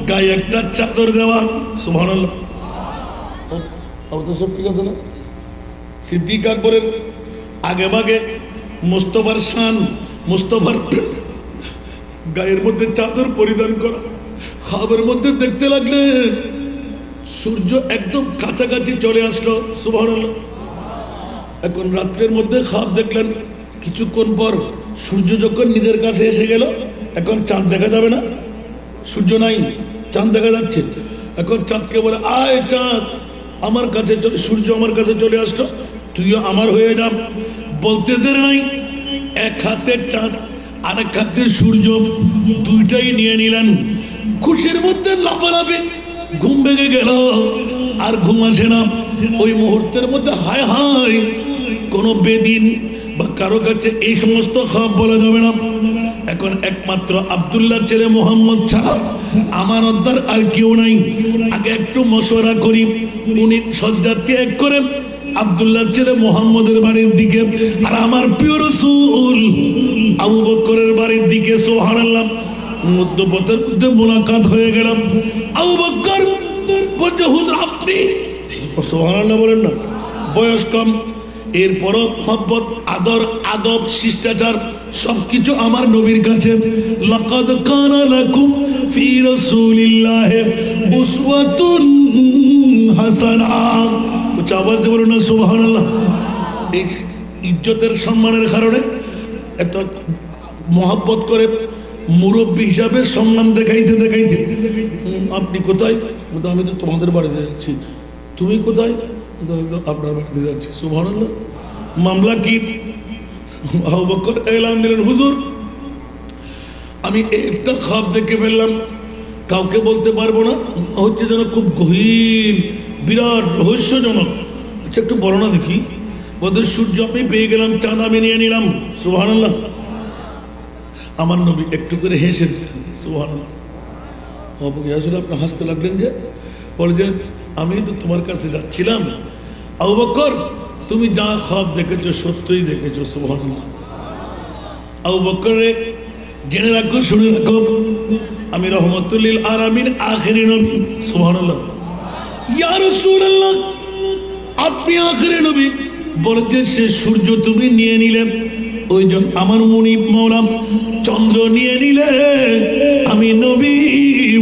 A: গায়ে একটা চাদর দেওয়া। সুবহানাল্লাহ। তো সব ঠিক আছে না? সিদ্দিক আকবরের আগে ভাগে মুস্তফার শান, মুস্তফার গায়ের মধ্যে চাদর পরিধান করা, খাবের মধ্যে দেখতে লাগলেন সূর্য একদম কাছাকাছি চলে আসলো, সুবহানাল্লাহ। এখন রাত্রের মধ্যে খাব দেখলেন, কিছুক্ষণ পর সূর্য যখন নিজের কাছে এসে গেল, এখন চাঁদ দেখা যাবে না, সূর্য নাই, চাঁদ দেখা যাচ্ছে। এখন চাঁদকে বলে, আয় চাঁদ আমার কাছে চলে, সূর্য আমার কাছে চলে আসলো, তুইও আমার হয়ে যা। বলতে দেরি নাই, এক হাতে চাঁদ আর এক হাতে সূর্য, দুইটাই নিয়ে নিলেন। খুশির মধ্যে লাফালাফি, ঘুম ভেঙে গেল, আর ঘুম আসে না। ওই মুহূর্তের মধ্যে হায় হায়, কোন বেদিন বা কারো কাছে এই সমস্ত খাব বলা যাবে না। এখন একমাত্র আব্দুল্লাহ ছেলে মোহাম্মদ ছাড়া আমানতদার আর কেউ নাই। আগে একটু মশওয়ারা করি। উনি সজ্জা ত্যাগ করে আব্দুল্লাহ ছেলে মোহাম্মদের বাড়ির দিকে, আর আমার প্রিয় রাসূল আবু বকরের বাড়ির দিকে, সুবহানাল্লাহ। মধ্যপথের মধ্যে মোলাকাত হয়ে গেলাম। আবু বকর বলছে, হুজুর আপনি, সুবহানাল্লাহ বলেন না, বয়স কম, এরপরও মহব্বত, আদর, আদব, শিষ্টাচার সবকিছু আমার নবীর কাছে। লাকাদ কানা লাকুম ফি রাসূলিল্লাহি উসওয়াতুন হাসানাহ। উচ্চ আওয়াজ দিয়ে বলুন না সুবহানাল্লাহ। এই ইজ্জতের সম্মানের কারণে এত মহব্বত করে মুরব্বী হিসাবে সম্মান দেখাইতে দেখাইতে, আপনি কোথায়? আমি তো তোমাদের বাড়িতে যাচ্ছি। তুমি কোথায়? আপনার বাড়িতে যাচ্ছি। সুবহানাল্লাহ। মামলা কি? আবু বকর এলান দিলেন, হুজুর আমি একটা খাব দেখে ফেললাম, কাউকে বলতে পারবো না, হচ্ছে যেন খুব গহীন, বিরাট রহস্যজনক। আচ্ছা একটু বর্ণনা দেখি। বলতে সূর্য আমি পেয়ে গেলাম, চাঁদ আমি নিয়ে নিলাম। সুবহানাল্লাহ। আমার নবী একটু করে হেসেছেন, সুবহানাল্লাহ। আসলে আপনি হাসতে লাগলেন যে, বলে যে আমি তো তোমার কাছে যাচ্ছিলাম। আবু বকর তুমি যা খাব দেখেছো সত্যই দেখেছো, সুবহানাল্লাহ। আবু বকরে জেনে রাখো, শুনে রাখো, আমি রহমতুল লিল আলামিন আখিরি নবী, সুবহানাল্লাহ। ইয়া রাসূলুল্লাহ আপনি আখিরি নবী। বলেছে সে সূর্য তুমি নিয়ে নিলে, ওই জন আমার মুনিব মওলা চন্দ্র নিয়ে নিলে, আমি নবী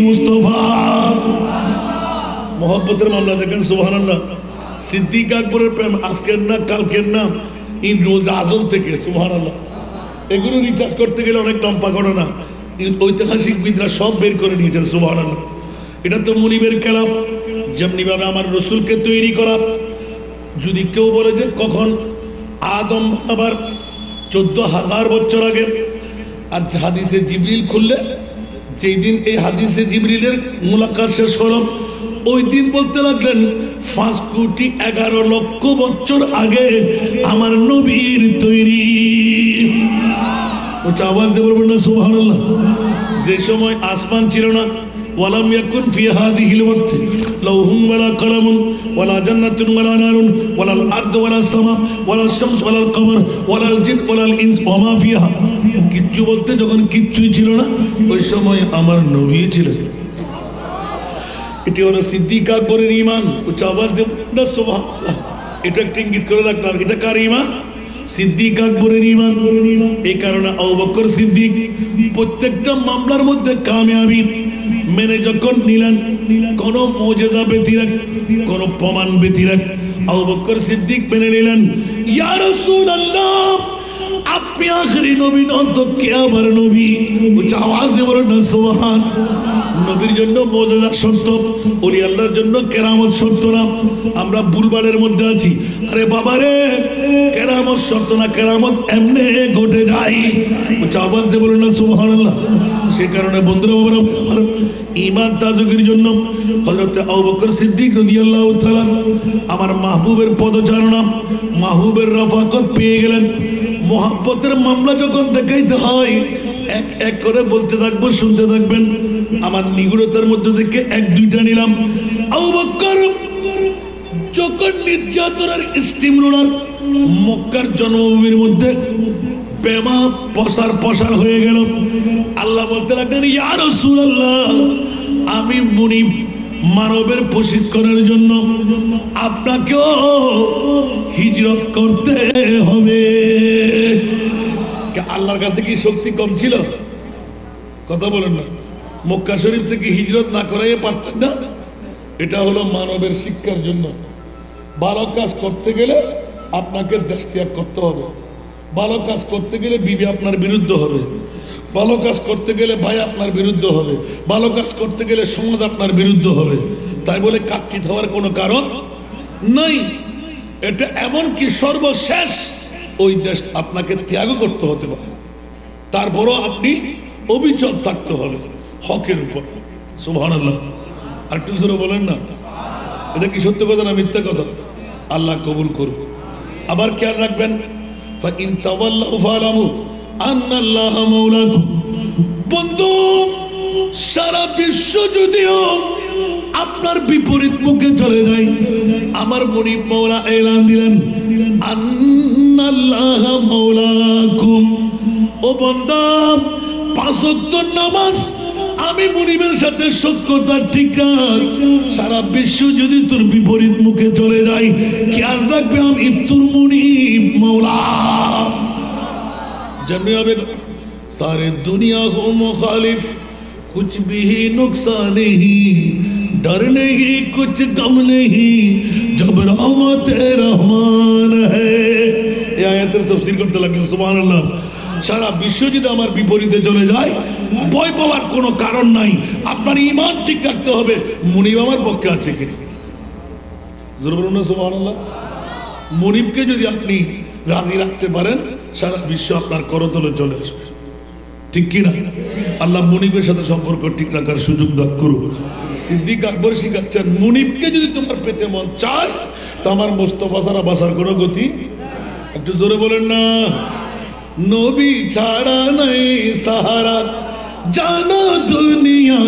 A: মুস্তাফা। মহব্বতের মামলা দেখেন, সুবহানাল্লাহ। সিদ্দিক আকবরের প্রেম আজকের না, কালকের না, এই রোজ আজল থেকে, সুবহানাল্লাহ। এগুলো রিচার্জ করতে গেলে অনেক লম্বা ঘটনা, ঐতিহাসিকবিদরা সব বের করে নিয়েছেন, সুবহানাল্লাহ। এটা তো মুনিবের কালাম। যেমনি ভাবে আমার রসুলকে তৈরি করা, যদি কেউ বলে যে কখন আদম আবার 14,000 বছর আগে, আর হাদিসে জিবরিল খুললে যেই দিন এই হাদিসে জিবরিলের মুলাকাত শেষ হলো, ওই দিন বলতে লাগলেন 5,11,00,000 বছর আগে আমার নবীর তৈরি। আওয়াজ দিয়ে বলবেন না সুবহানাল্লাহ। যে সময় আসমান ছিল না, ওয়ালাম ইয়াকুন ফি হাযিহিল ওয়াক্ত লাউহুম ওয়ালা কালামুন ওয়ালা জান্নাতুন ওয়ালা নারুন ওয়ালাল আরদু ওয়ালা সামা ওয়ালাল শামস ওয়ালাল কমর ওয়ালাল জিন ওয়ালাল ইনস ওয়া মা ফিহা। কিচ্ছু বলতে যখন কিচ্ছুই ছিল না, ওই সময় আমার নবী ছিলেন। এটি হলো সিদ্দিক আকবরের ঈমান। উচ্চ আওয়াজ দিয়ে না সুবহানাল্লাহ। এটা একটা ইঙ্গিত করে রাখলাম, এটা কার ঈমান? সিদ্দিক আকবরের ঈমান। এই কারণে আবু বকর সিদ্দিক প্রত্যেকটা মামলার মধ্যে কামিয়াবি মেনে যখন নিলেন, কোন মুজিজা ব্যতিরেক, কোন প্রমাণ ব্যতিরেক, আবু বকর সিদ্দিক মেনে নিলেন। ইয়া রাসূলুল্লাহ আপনি আখেরি নবী নন তো কে আবার নবী? উচ্চ আওয়াজ দিয়ে বলেন না সুবহান। নবীর জন্য মুজিজা সত্য, ওলি আল্লাহর জন্য কেরামত সত্য না। আমরা ভুলভালের মধ্যে আছি। আরে বাবা রে, কেরামত সত্য না, কেরামত এমনি ঘটে যায়। উচ্চ আওয়াজ দিয়ে বলেন না সুবহানাল্লাহ। সে কারণে বন্ধুরা বাবারা, আমার ঈমান তাজুকির জন্য হযরত আবু বকর সিদ্দিক রাদিয়াল্লাহু তাআলা আমার মাহবুবের পদচারণা, মাহবুবের রফাকত পেয়ে গেলেন। মোহাব্বতের মামলা যখন দেখাইতে হয়, এক এক করে বলতে থাকবো, শুনতে থাকবেন। আমার নিগুড়তার মধ্যে থেকে এক দুইটা নিলাম। আবু বকর যখন নির্যাতনের স্টিম রোলার মক্কার জন্মভূমির মধ্যে প্রেমা পসার হয়ে গেল, আল্লাহ বলতে লাগলেন ইয়া রাসূলুল্লাহ আমি মুনিব, মানবের প্রশিক্ষণের জন্য আপনাকেও হিজরত করতে হবে। আল্লাহর কাছে কি শক্তি কম ছিল? কথা বলেন না। মক্কা শরীফ থেকে হিজরত না করাই পারতেন না? এটা হলো মানবের শিক্ষার জন্য। ভালো কাজ করতে গেলে আপনাকে দেশ ত্যাগ করতে হবে। ভালো কাজ করতে গেলে বিবি আপনার বিরুদ্ধে হবে। ভালো কাজ করতে গেলে ভাই আপনার বিরুদ্ধে হবে। ভালো কাজ করতে গেলে সমাজ আপনার বিরুদ্ধে হবে। তাই বলে কাচ্চিত হওয়ার কোনো কারণ নাই। এটা এমন কি সর্বশেষ ওই দেশ আপনাকে ত্যাগ করতে হতে পারে, তারপরও আপনি অবিচল থাকতে হবে হকের উপর। সুবহানাল্লাহ। আর একটু জোরে বলেন না। এটা কি সত্য কথা না মিথ্যা কথা? আল্লাহ কবুল করুন। আবার খেয়াল রাখবেন, ফাইন তাওয়াল্লাউ ফালামু আন্নাল্লাহা মাওলাকুম। বন্ধু, সারা বিশ্ব যদিও আপনার বিপরীত মুখে চলে যায়, আমার মনিব মাওলা এলান দিলেন আন্নাল্লাহা মাওলাকুম। ও বান্দা, 5 ওয়াক্ত নামাজ আমি মনিবের সাথে সত্যতা ঠিক রাখ। সারা বিশ্ব যদি তোর বিপরীত মুখে চলে যায়, খেয়াল রাখবে আমি তোর মনিব মাওলা। জানবে হবে सारे दुनिया हो मुखालिफ, कुछ भी नुकसान नहीं, डर नहीं कुछ गम नहीं, जब रहमत रहमान है। এই আয়াতের তাফসীর করতে লাগলেন। সুবহানাল্লাহ। সারা বিশ্ব যদি আমার বিপরীতে চলে যায়, ভয় পাওয়ার কোনো কারণ নাই। আপনার ঈমান ঠিক রাখতে হবে, মুনিব আমার পক্ষে আছে কিনা। জোরে বলুন না সুবহানাল্লাহ। মুনিবকে যদি আপনি রাজি রাখতে পারেন, সারা বিশ্ব আপনার করতলে চলে আসবে। ঠিক কিনা? আল্লাহ মুনিবের সাথে সম্পর্ক ঠিক রাখার সুযোগ দান করুন। সিদ্দিক আকবর শিখাচ্ছেন, মুনিবকে যদি তোমার পেতে মন চায়, তো আমার মোস্তফা ছাড়া বাঁচার কোনো গতি। একটু জোরে বলেন না। নবী ছাড়া নাই সাহারা, জানো দুনিয়া।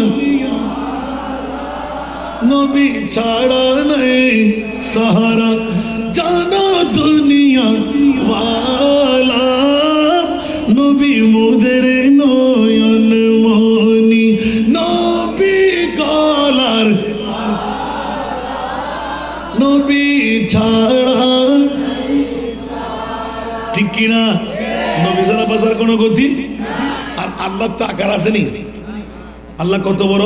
A: নবী ছাড়া নাই সাহারা, জানো দুনিয়া ওয়ালা। নবী মোদের নয়ন মনি, নবী গলার, নবী ছাড়া। ঠিক কিনা? নবী ছাড়া বাঁচার কোনো গতি। আর আল্লাহ তো আকার আসেনি। আল্লাহ কত বড়,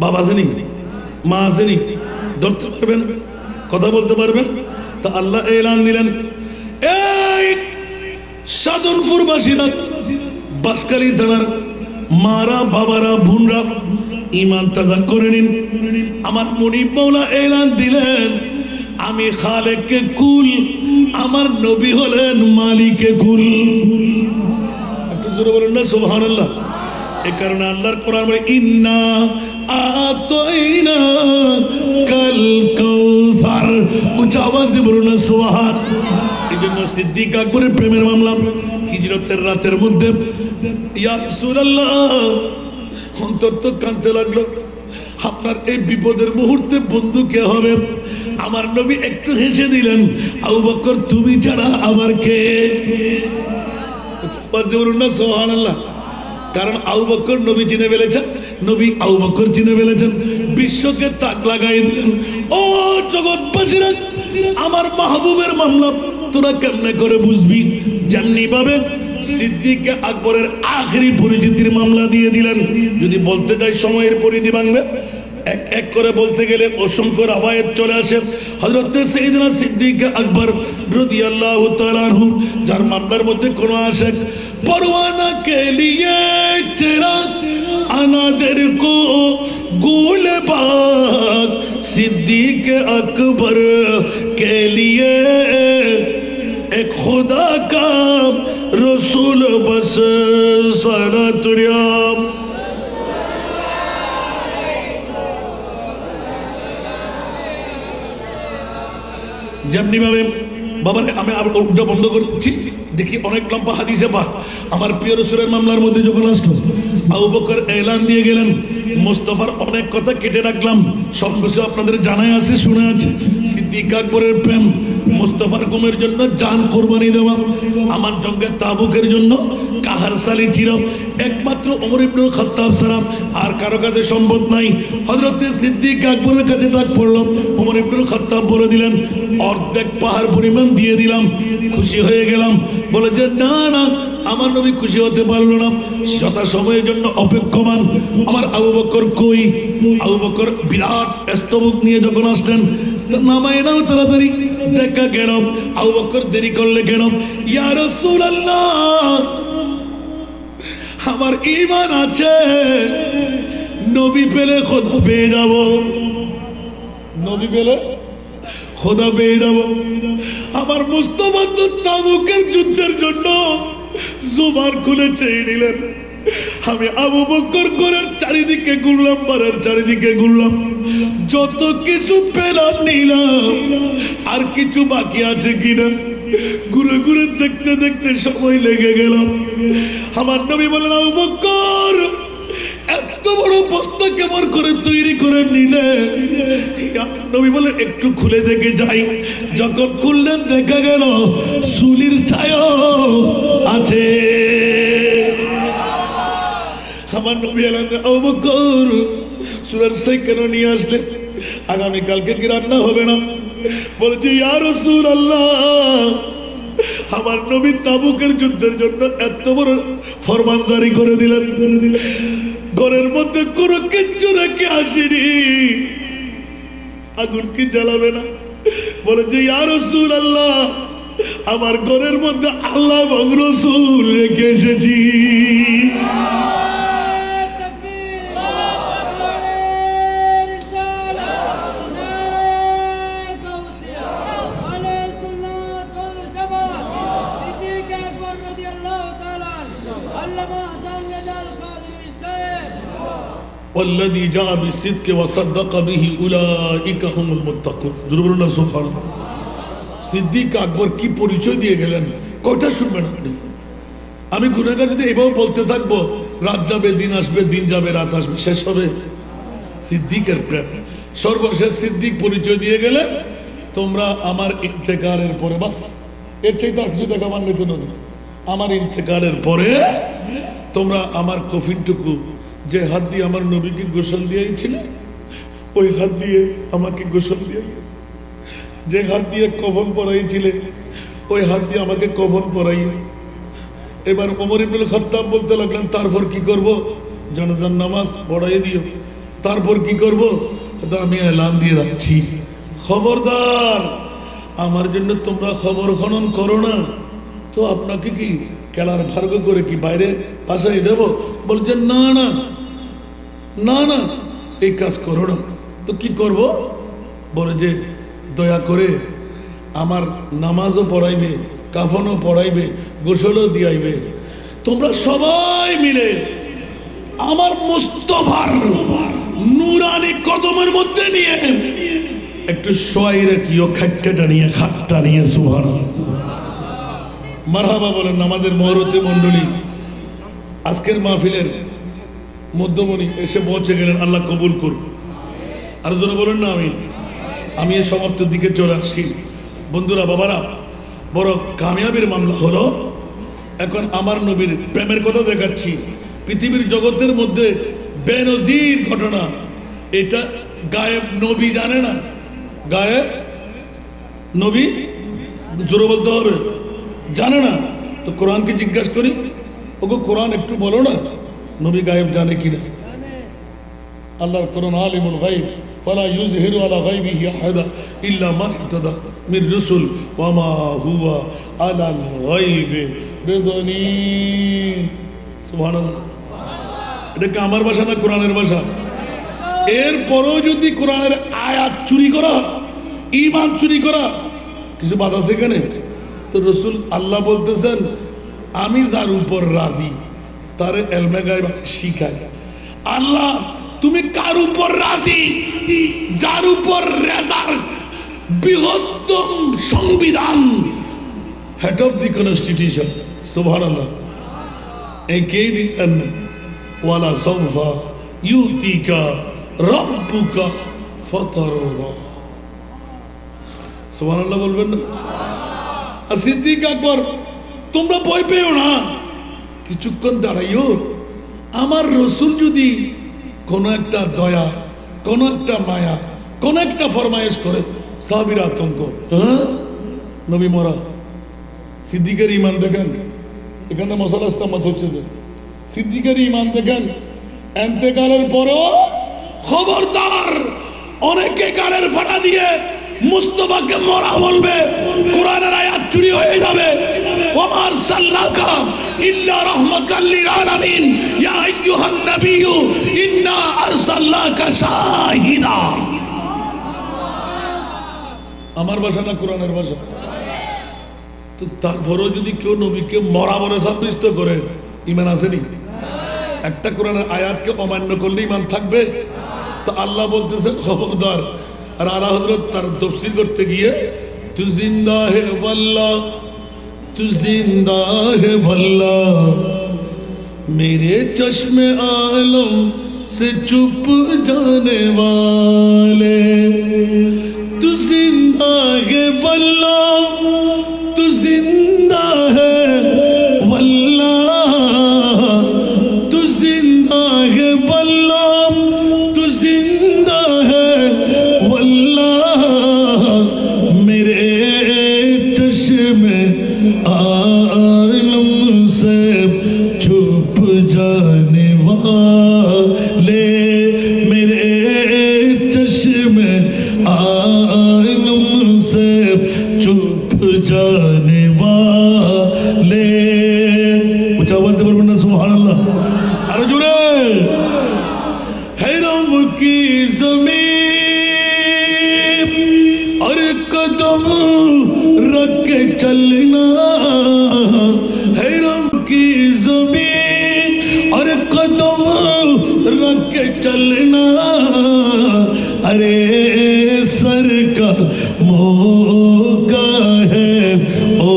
A: বাবা আসেনি, মা আসেনি, ধরতে পারবেন, কথা বলতে পারবেন। তো আল্লাহ এলান দিলেন, এই সাধনপুর বাসীরা, বাঁশখালী থানার মারা, বাবারা, বোনরা, ঈমান তাজা করে নিন। আমার মুনিব মাওলা এলান দিলেন, আমি খালেকে কুল, আমার নবী হলেন মালিকে কুল। একটু জোরে বলেন না সুবহানাল্লাহ। এই কারণে আল্লাহর কোরআন বলে, ইন্না আতাইনা কাল কাউসার। উচ্চ আওয়াজ দিয়ে বলুন না সুবহান। এই জন্য সিদ্দিক আকবরের প্রেমের মামলা হিজরতের রাতের মধ্যে, ইয়া রাসূলুল্লাহ, অন্তর তো কাঁদতে লাগলো। আপনার এই বিপদের মুহূর্তে বন্ধু কে হবে? আমার নবী একটু হেসে দিলেন, আবু বকর তুমি ছাড়া আমার কে? বলুন না সুবহানাল্লাহ। কারণ আবু বকর নবী চিনে ফেলেছেন, নবী আবু বকর চিনে ফেলেছেন, বিশ্বকে তাক লাগাই দিলেন। ও জগৎবাসীরা, আমার মাহবুবের মামলা তোরা কেমনে করে বুঝবি? যেমনি ভাবে সিদ্দিক আকবরের আখেরি পরিচিতির মামলা দিয়ে দিলেন। যদি বলতে যাই সময়ের পরিধি ভাঙবে, এক এক করে বলতে গেলে অসংখ্য রাওয়ায়াত চলে আসে। হযরত সাইয়েদনা সিদ্দিক আকবর রাদিয়াল্লাহু তাআলা আনহু, যার মামলার মধ্যে কোন আশিক পরওয়ানা কে লিয়ে চেরা আনাদের কো গুলে বাগ, সিদ্দিক আকবর কে লিয়ে এক खुदा का रसूल बस सारा दुनिया। যেমনি ভাবে বাবারে আমি ওটা বন্ধ করে দিচ্ছি, দেখি অনেক লম্বা হাদিসে পাক। আমার প্রিয় রাসূলের মামলার মধ্যে যখন আসলো, আবু বকর এলান দিয়ে গেলেন, মুস্তাফার অনেক কথা কেটে রাখলাম, সব কিছু আপনাদের জানাই আছে, শুনে আছে। সিদ্দিক আকবরের প্রেম মুস্তাফার গুমের জন্য জান কোরবানি দেওয়া, আমার জঙ্গে তাবুকের জন্য কাহার সালি ছিল একমাত্র ওমর ইবনুল খাত্তাব ছাড়া আর কারো কাছে সম্ভব নাই। হযরত সিদ্দিক আকবরের কাছে ডাক পড়ল, ওমর ইবনুল খাত্তাব বলে দিলেন অর্ধেক পাহাড় পরিমাণ দিয়ে দিলাম, খুশি হয়ে গেলাম। বলে যে না না, আমার নবী খুশি হতে পারলো না, যথা সময়ের জন্য অপেক্ষমান। আমার আবু বকর কই? আবু বকর বিরাট স্তবক নিয়ে যখন আসলেন, নামায় নাও তাড়াতাড়ি, দেখা গেল আবু বকর দেরি করলে কেন? ইয়া রাসূলুল্লাহ, আমার ঈমান আছে, নবী পেলে খোদা পেয়ে যাব, নবী পেলে খোদা পেয়ে যাব। আমার মুস্তাফা তো তাবুকের যুদ্ধের জন্য জুবান খুলে চেয়ে নিলেন। আমি আবু বকর ঘরের চারিদিকে ঘুরলাম, বাড়ির চারিদিকে ঘুরলাম, যত কিছু পেলাম নিলাম, আর কিছু বাকি আছে কিনা ঘুরে ঘুরে দেখতে দেখতে সময় লেগে গেল। আমার নবী বলেন আবু বকর, এত বড় বস্তা কেমন করে তৈরি করে নিলে? নবী বলে একটু খুলে দেখে যাই। যখন খুললেন দেখা গেল সুলির ছায়া আছে। আমার নবী বলেন আবু বকর, সুলের ছায়া কেন নিয়ে আসলে? আগামীকালকে কি রান্না হবে না? বলেছে ইয়া রাসূলুল্লাহ, আমার নবী তাবুকের যুদ্ধের জন্য এত বড় ফরমান জারি করে দিলেন, ঘরের মধ্যে কোনো কিচ্ছু রেখে আসেনি, আগুন কি জ্বালাবে না? বলে যে ইয়া রাসূলুল্লাহ, আমার ঘরের মধ্যে আল্লাহ এবং রাসূল রেখে এসেছি। والذي جاء بالصدق وصدق به اولئك هم المتقون। জুরুল্লাহ সুবহানাল্লাহ। সিদ্দিক আকবর কি পরিচয় দিয়ে গেলেন, কয়টা শুনবেন আপনি? আমি গুনাহগার যদি এভাবে বলতে থাকবো, রাত যাবে দিন আসবে, দিন যাবে রাত আসবে, শেষ হবে সিদ্দিকের প্রেম। সর্বশেষ সিদ্দিক পরিচয় দিয়ে গেলে তোমরা আমার ইন্তেকালের পরে, বাস এর চাইতে আর কিছু দেখা মানলে কোনো, আমার ইন্তেকালের পরে তোমরা আমার কফিনটুকু, যে হাত দিয়ে আমার নবীকে গোসল দিয়েছিল ওই হাত দিয়ে আমাকে গোসল দিয়ে, যে হাত দিয়ে কফন পরাইছিলে ওই হাত দিয়ে আমাকে কফন পরাই। এবার ওমর ইবনুল খাত্তাব বলতে লাগলেন তারপর কি করব? জানাজার নামাজ পড়াই দিও। তারপর কি করব? আমি এলান দিয়ে রাখছি, খবরদার আমার জন্য তোমরা খবর খনন করো না। তো আপনাকে কি কেলার ভার্গ করে কি বাইরে পাশাই দেব? বলছেন না না না না, এই কাজ করো না। তো কি করব? বলে যে দয়া করে আমার নামাজও পড়াইবে, কাফনও পড়াইবে, গোসলও দিয়াইবে। তোমরা সবাই মিলে আমার মুস্তাফার নূরানি কদমের মধ্যে নিয়ে একটু শোয়াই রাখিও, খাট্টাটা নিয়ে, খাটটা নিয়ে। সুবহানাল্লাহ, মারহাবা বলেন। আমাদের মহরতে মন্ডলী আজকের মাহফিলের মধ্যমণি এসে পৌঁছে গেলেন, আল্লাহ কবুল করুন। আর জোরে বলেন না আমি এই সমাপ্তির দিকে চলে আসছি। বন্ধুরা, বাবারা, বড় কামিয়াবির মামলা হলো। এখন আমার নবীর প্রেমের কথা দেখাচ্ছি। পৃথিবীর জগতের মধ্যে বেনজির ঘটনা, এটা গায়েব নবী জানে না। গায়েব নবী জোরে বলতে হবে, জানে না। তো কোরআনকে জিজ্ঞাসা করি, ওগো কোরআন একটু বলো না নবী গায়েব জানে কিনা? আল্লাহর কোরআন আলিমুল গায়ব ফালা ইউযহিরু আলা গায়বিহি আহাদা ইল্লা মান ইরতাদা মির রাসূল ওয়া মা হুয়া আলাল গায়বি বিদানীন। সুবহানাল্লাহ। এটা কি আমার ভাষা না কোরআনের ভাষা? এরপরও যদি কোরআনের আয়াত চুরি করা, ঈমান চুরি করা, কিছু বাধা আছে এখানে? তো রাসূল আল্লাহ বলতেছেন আমি যার উপর রাজি তারে এলমে গায়ব শিখাই। আল্লাহ তুমি কার উপর রাজি? যার উপর রেজার বৃহত্তম সংবিধান, হেড অফ দি কনস্টিটিউশন। সুবহানাল্লাহ। এই কে দিলেন? ওয়ালা সাউফা ইউতিকা রাব্বুকা ফাতারদা। সুবহানাল্লাহ বলবেন না? আর সিদ্দিক আকবর, তোমরা ভয় পেও না, কিছুক্ষণ দাঁড়াইও, আমার রসুল যদি কোনো একটা দয়া, কোনো একটা মায়া, কোনো একটা ফরমায়েশ করে, সাহাবীরা আতঙ্ক, হ্যাঁ নবী মরা। সিদ্দিকের ইমান দেখেন, এখানে মশলা ইস্তেমাত হচ্ছে যে সিদ্দিকের ইমান দেখেন, এন্তেকালের পরেও খবরদার, অনেকে গালের ফাটা দিয়ে মুস্তাফাকে মরা বলবে, কোরআনের আয়াত চুরি হয়ে যাবে। ওয়া আরসালনাকা ইল্লা রাহমাতাল লিল আলামিন ইয়া আইয়ুহান নাবিয়্যু ইন্না আরসালনাকা শাহিদা। আমার ভাষা না কোরআনের ভাষা? তো তারপরেও যদি কেউ নবীকে মরা বলে সাব্যস্ত করে, ইমান আসেনি? একটা কোরআনের আয়াতকে অমান্য করলে ইমান থাকবে? তো আল্লাহ বলতেছে খবরদার। আর আলা হযরত তার তাফসীর করতে গিয়ে, তু জিন্দা হে ওয়াল্লাহ, তু জিন্দা হে ওয়াল্লাহ, মেরে চশমে আলম से चुप जाने वाले, तू जिंदा है वल्लाह, तू जिंदा है वल्लाह, तू जिंदा है वल्लाह, तू जिंदा है वल्लाह, मेरे चश्मे आलम से छुप जाने वाले, मेरे चश्मे आलम से छुप जाने वाले। ऊंचा बोलते बोलবেন না সুবহানাল্লাহ? আরো জোরে। हैरम की ज़मीन और कदम रख के चलना, हैरम की ज़मीन और कदम रख के चलना, अरे सर का मौका है ओ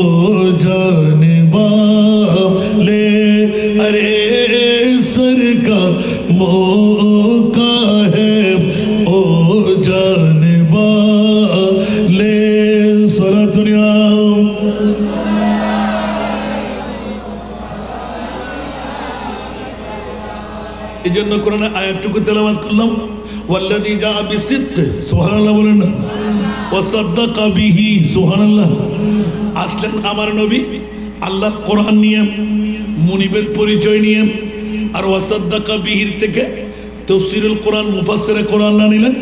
A: जाने वाले, अरे सर का मौका है ओ जाने वाले। सारा दुनिया এই জন্য কোরআনের আয়াতটুকু তেলাওয়াত করলাম, ওয়াল্লাযী জাআ বিসিদক, সুবহানাল্লাহ বলেন না, ওয়া সাদ্দাকা বিহি, সুবহানাল্লাহ। আসলেন আমার নবী আল্লাহর কোরআন নিয়ে, মুনিবের পরিচয় নিয়ে, আর ওয়া সাদ্দাকা বিহির থেকে তাফসীরুল কোরআন, মুফাসসিরে কোরআন না নিলেন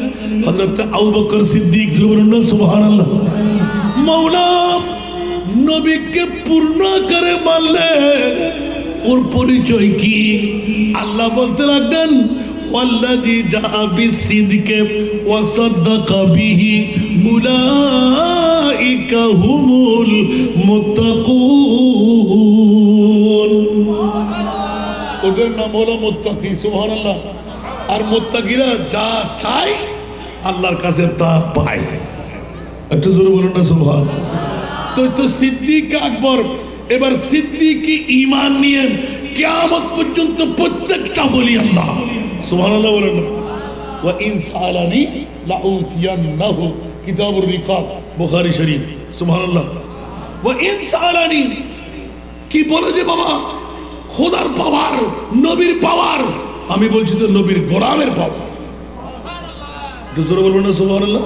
A: হযরত আবু বকর সিদ্দিক, সুবহানাল্লাহ। মাওলা নবীকে পূর্ণ করে মানলে ওর পরিচয় কি? আল্লাহ বলতে লাগলেন, ওয়াল্লাযী জাআ বিসিদকি ওয়া সাদ্দাকা বিহি উলাইকা হুমুল মুত্তাকুন। ওদের নাম হলো মুত্তাকি, সুবহানাল্লাহ। আর মুত্তাকিরা যা চায় আল্লাহর কাছে তা পায়। একটু জোরে বলুন না সুবহানাল্লাহ। তো সিদ্দিক আকবর এবার সিদ্দিকি ঈমান নিয়ে কিয়ামত পর্যন্ত প্রত্যেকটা বলি আল্লাহ, সুবহানাল্লাহ বলেন না। ওয়া ইন সালানি লাউতিয়ান্নাহু, কিতাবুর রিকাব, বুখারী শরীফ, সুবহানাল্লাহ। ওয়া ইন সালানি, কি বলে যে বাবা খোদার পাওয়ার, নবীর পাওয়ার, আমি বলছি তো নবীর গোলামের পাওয়ার। একটু জোরে বলবেন না সুবহানাল্লাহ।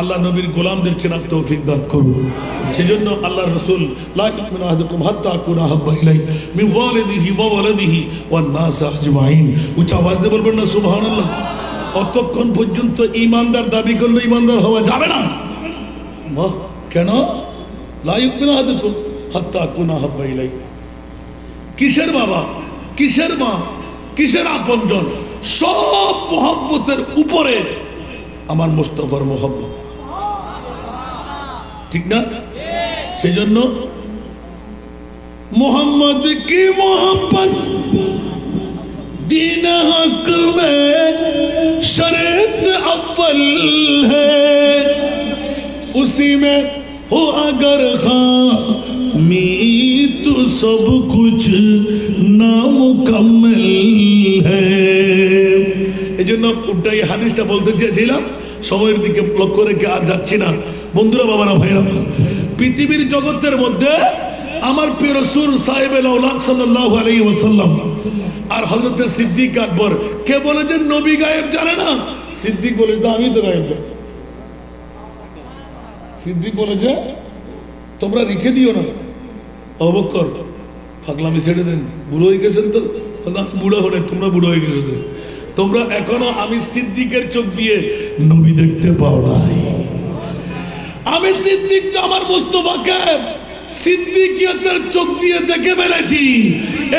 A: আল্লাহ নবীর গোলামদের চেনার তৌফিক দান করুন। সেজন্য আল্লাহ রসুল, লা ইউমিনু আহাদুকুম হাত্তা আকুনা আহাব্বা ইলাইহি মিন ওয়ালিদিহি ওয়া ওয়ালাদিহি ওয়ান নাস আজমাইন। উচ্চ আওয়াজ দিয়ে বলবেন না সুবহানাল্লাহ। অতক্ষণ পর্যন্ত ইমানদার দাবি করলে ইমানদার হওয়া যাবে না। বাহ, কেন? লা ইউমিনু আহাদুকুম হাত্তা আকুনা আহাব্বা ইলাইহি। কিসের বাবা, কিসের মা, কিসের আপনজন? সব মহব্বতের উপরে আমার মুস্তাফার মহব্বত, ঠিক না? সেই জন্য मोहम्मद की मोहब्बत दीन हक में शर्त अव्वल है, उसी में हो अगर खामी तो सब कुछ नामुकम्मल है। এই জন্য উল্টাই হাদিসটা বলতে চেয়েছিলাম, সময়ের দিকে লক্ষ্য রেখে আর যাচ্ছি না। বন্ধুরা, বাবারা, ভাইরা, পৃথিবীর জগতের মধ্যে আমার প্রিয় রাসূল সাহেবেল আওলাদ সাল্লাল্লাহু আলাইহি ওয়াসাল্লাম আর হযরতে সিদ্দিক আকবর কে বলে যে নবী গায়েব জানে না? সিদ্দিক বলে যে আমি তো গায়েব জানি। সিদ্দিক বলে যে তোমরা রেখে দিও না। আবু বকর ফাগলামি ছেড়ে দেন, বুড়ো হয়ে গেছেন তো? বুড়ো হলে তোমরা বুড়ো হয়ে গেছো, তোমরা এখনো আমি সিদ্দিকের চোখ দিয়ে নবী দেখতে পাও নাই। আমি সিদ্দিক আমার মুস্তাফাকে সিদ্দিকিয়তের চোখ দিয়ে দেখে ফেলেছি।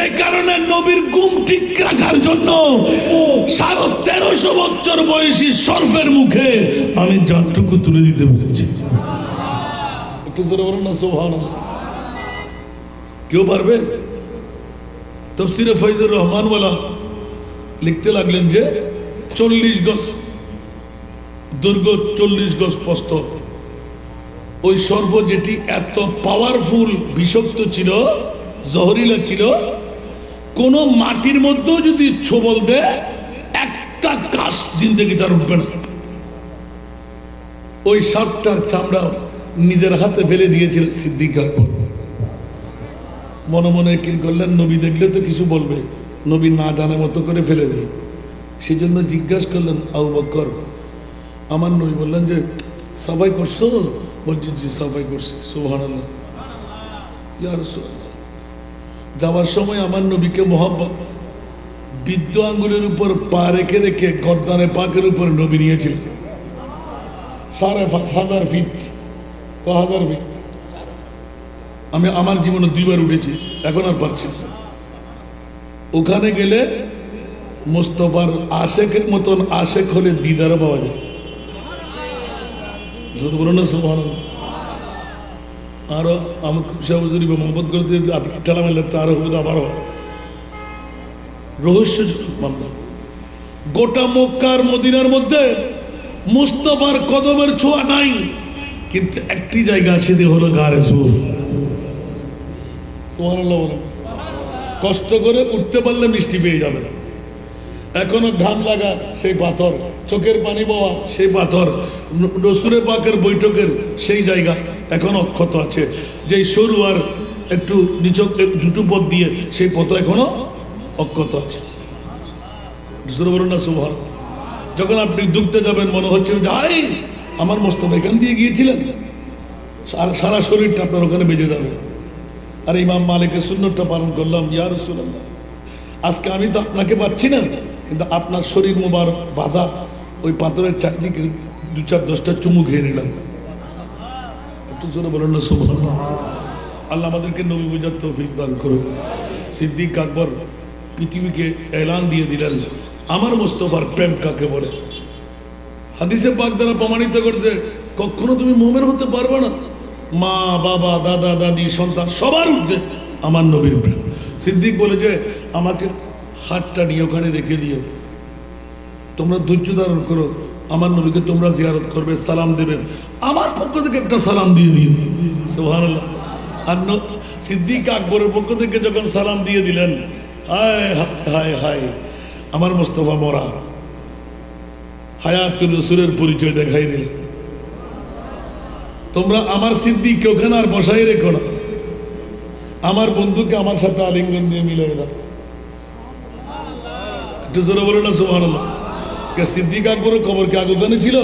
A: এই কারণে নবীর গুম ঠিক রাখার জন্য 1350 বছর বয়সী সর্ফের মুখে আমি জানটুকু তুলে দিতে পেরেছি। একটু জোরে বলুন না সুবহানাল্লাহ। কেউ পারবে? তাফসীরে ফয়জুর রহমান ওয়ালা লিখতে লাগলেন যে 40 গজ দৈর্ঘ্য, 40 গজ প্রস্থ, ওই সর্প যেটি এত পাওয়ারফুল বিষাক্ত ছিল, জহরিলা ছিল, কোন মাটির মধ্যেও যদি ছোবল দেয় একটা গাছ জিন্দেগি তার উঠবে না। ওই সাপটার চামড়া নিজের হাতে ফেলে দিয়েছিলেন সিদ্দিক আকবর। মনে মনে কি করলেন, নবী দেখলে তো কিছু বলবে, নবী না জানা মতো করে ফেলে দিই। সেই জন্য জিজ্ঞাসা করলেন আবু বকর, আমার নবী বললেন যে সাফাই করছো? বলছি জি সাফাই করছি। সুবহানাল্লাহ। ইয়া রাসূলুল্লাহ। যাওয়ার সময় আমার নবীকে মোহাব্বত বৃদ্ধ আঙ্গুলের উপর পা রেখে রেখে গর্দানে পাকের উপর নবী নিয়েছিলেন 5,500 ফিট, 1000 ফিট। আমি আমার জীবনে 2 বার উঠেছি, এখন আর পারছি না। ওখানে গেলে মুস্তাফার আশেকের মতন আশেক হলে দিদারও পাওয়া যায়। আরো আমার হুজুরি মোহাম্মদ করতে ঠেলা মারলে তো আরো হবে, আবার রহস্য মামলা। গোটা মক্কার মদিনার মধ্যে মুস্তাফার কদমের ছোঁয়া নাই, কিন্তু একটি জায়গা সেটি হলো গারে সুর। সুবহানাল্লাহ বলেন। কষ্ট করে উঠতে পারলে মিষ্টি পেয়ে যাবে। এখনো ঘাম লাগা সেই পাথর, চোখের পানি পাওয়া সেই পাথর, রসুলে পাকের বৈঠকের সেই জায়গা এখন অক্ষত আছে। যেই সরু আর একটু নিচক দুটো পথ দিয়ে সেই পথ এখনো অক্ষত আছে। বলুন না সুবহান। যখন আপনি ডুবতে যাবেন মনে হচ্ছে যে আই আমার মোস্তফা এখান দিয়ে গিয়েছিলেন, সারা শরীরটা আপনার ওখানে বেজে যাবে। আর ইমাম মালিকের সুন্নতটা পালন করলাম। ইয়া রাসূলুল্লাহ, আজকে আমি তো আপনাকে পাচ্ছি না, কিন্তু আপনার শরীর মুবারক বাজা ওই পাথরের চারদিকে 2-4-10টা চুমু খেয়ে নিলাম। একটু জোরে বলেন না সুবহানাল্লাহ। আল্লাহ আমাদেরকে নবী বুঝার তৌফিক দান করুন। সিদ্দিক আকবর পৃথিবীকে এলান দিয়ে দিলেন আমার মুস্তাফার প্রেম কাকে বলে। হাদিসে পাক দ্বারা প্রমাণিত করতে কখনো তুমি মুমিন হতে পারবে না। মা, বাবা, দাদা, দাদি, সন্তান সবার ঊর্ধ্বে আমার নবীর প্রেম। সিদ্দিক বলে যে আমাকে হাতটা নিয়ে ওখানে রেখে দিও, তোমরা ধৈর্য ধারণ করো, আমার নবীকে তোমরা জিয়ারত করবে, সালাম দেবেন, আমার পক্ষ থেকে একটা সালাম দিয়ে দিও। সুবহানাল্লাহ। আর সিদ্দিক আকবরের পক্ষ থেকে যখন সালাম দিয়ে দিলেন, হায় হায় হায়, আমার মুস্তাফা মরা হায়াতুর রাসূলের পরিচয় দেখাই দিল। তোমরা আমার সিদ্দিককে ওখানে আর বসাই রেখো না, আমার বন্ধুকে আমার সাথে আলিঙ্গন দিয়ে মিলাই দাও। একটু জোরে বলো না সুবহানাল্লাহ। কে সিদ্দিক আকবরের খবর কি আগে ওখানে ছিল?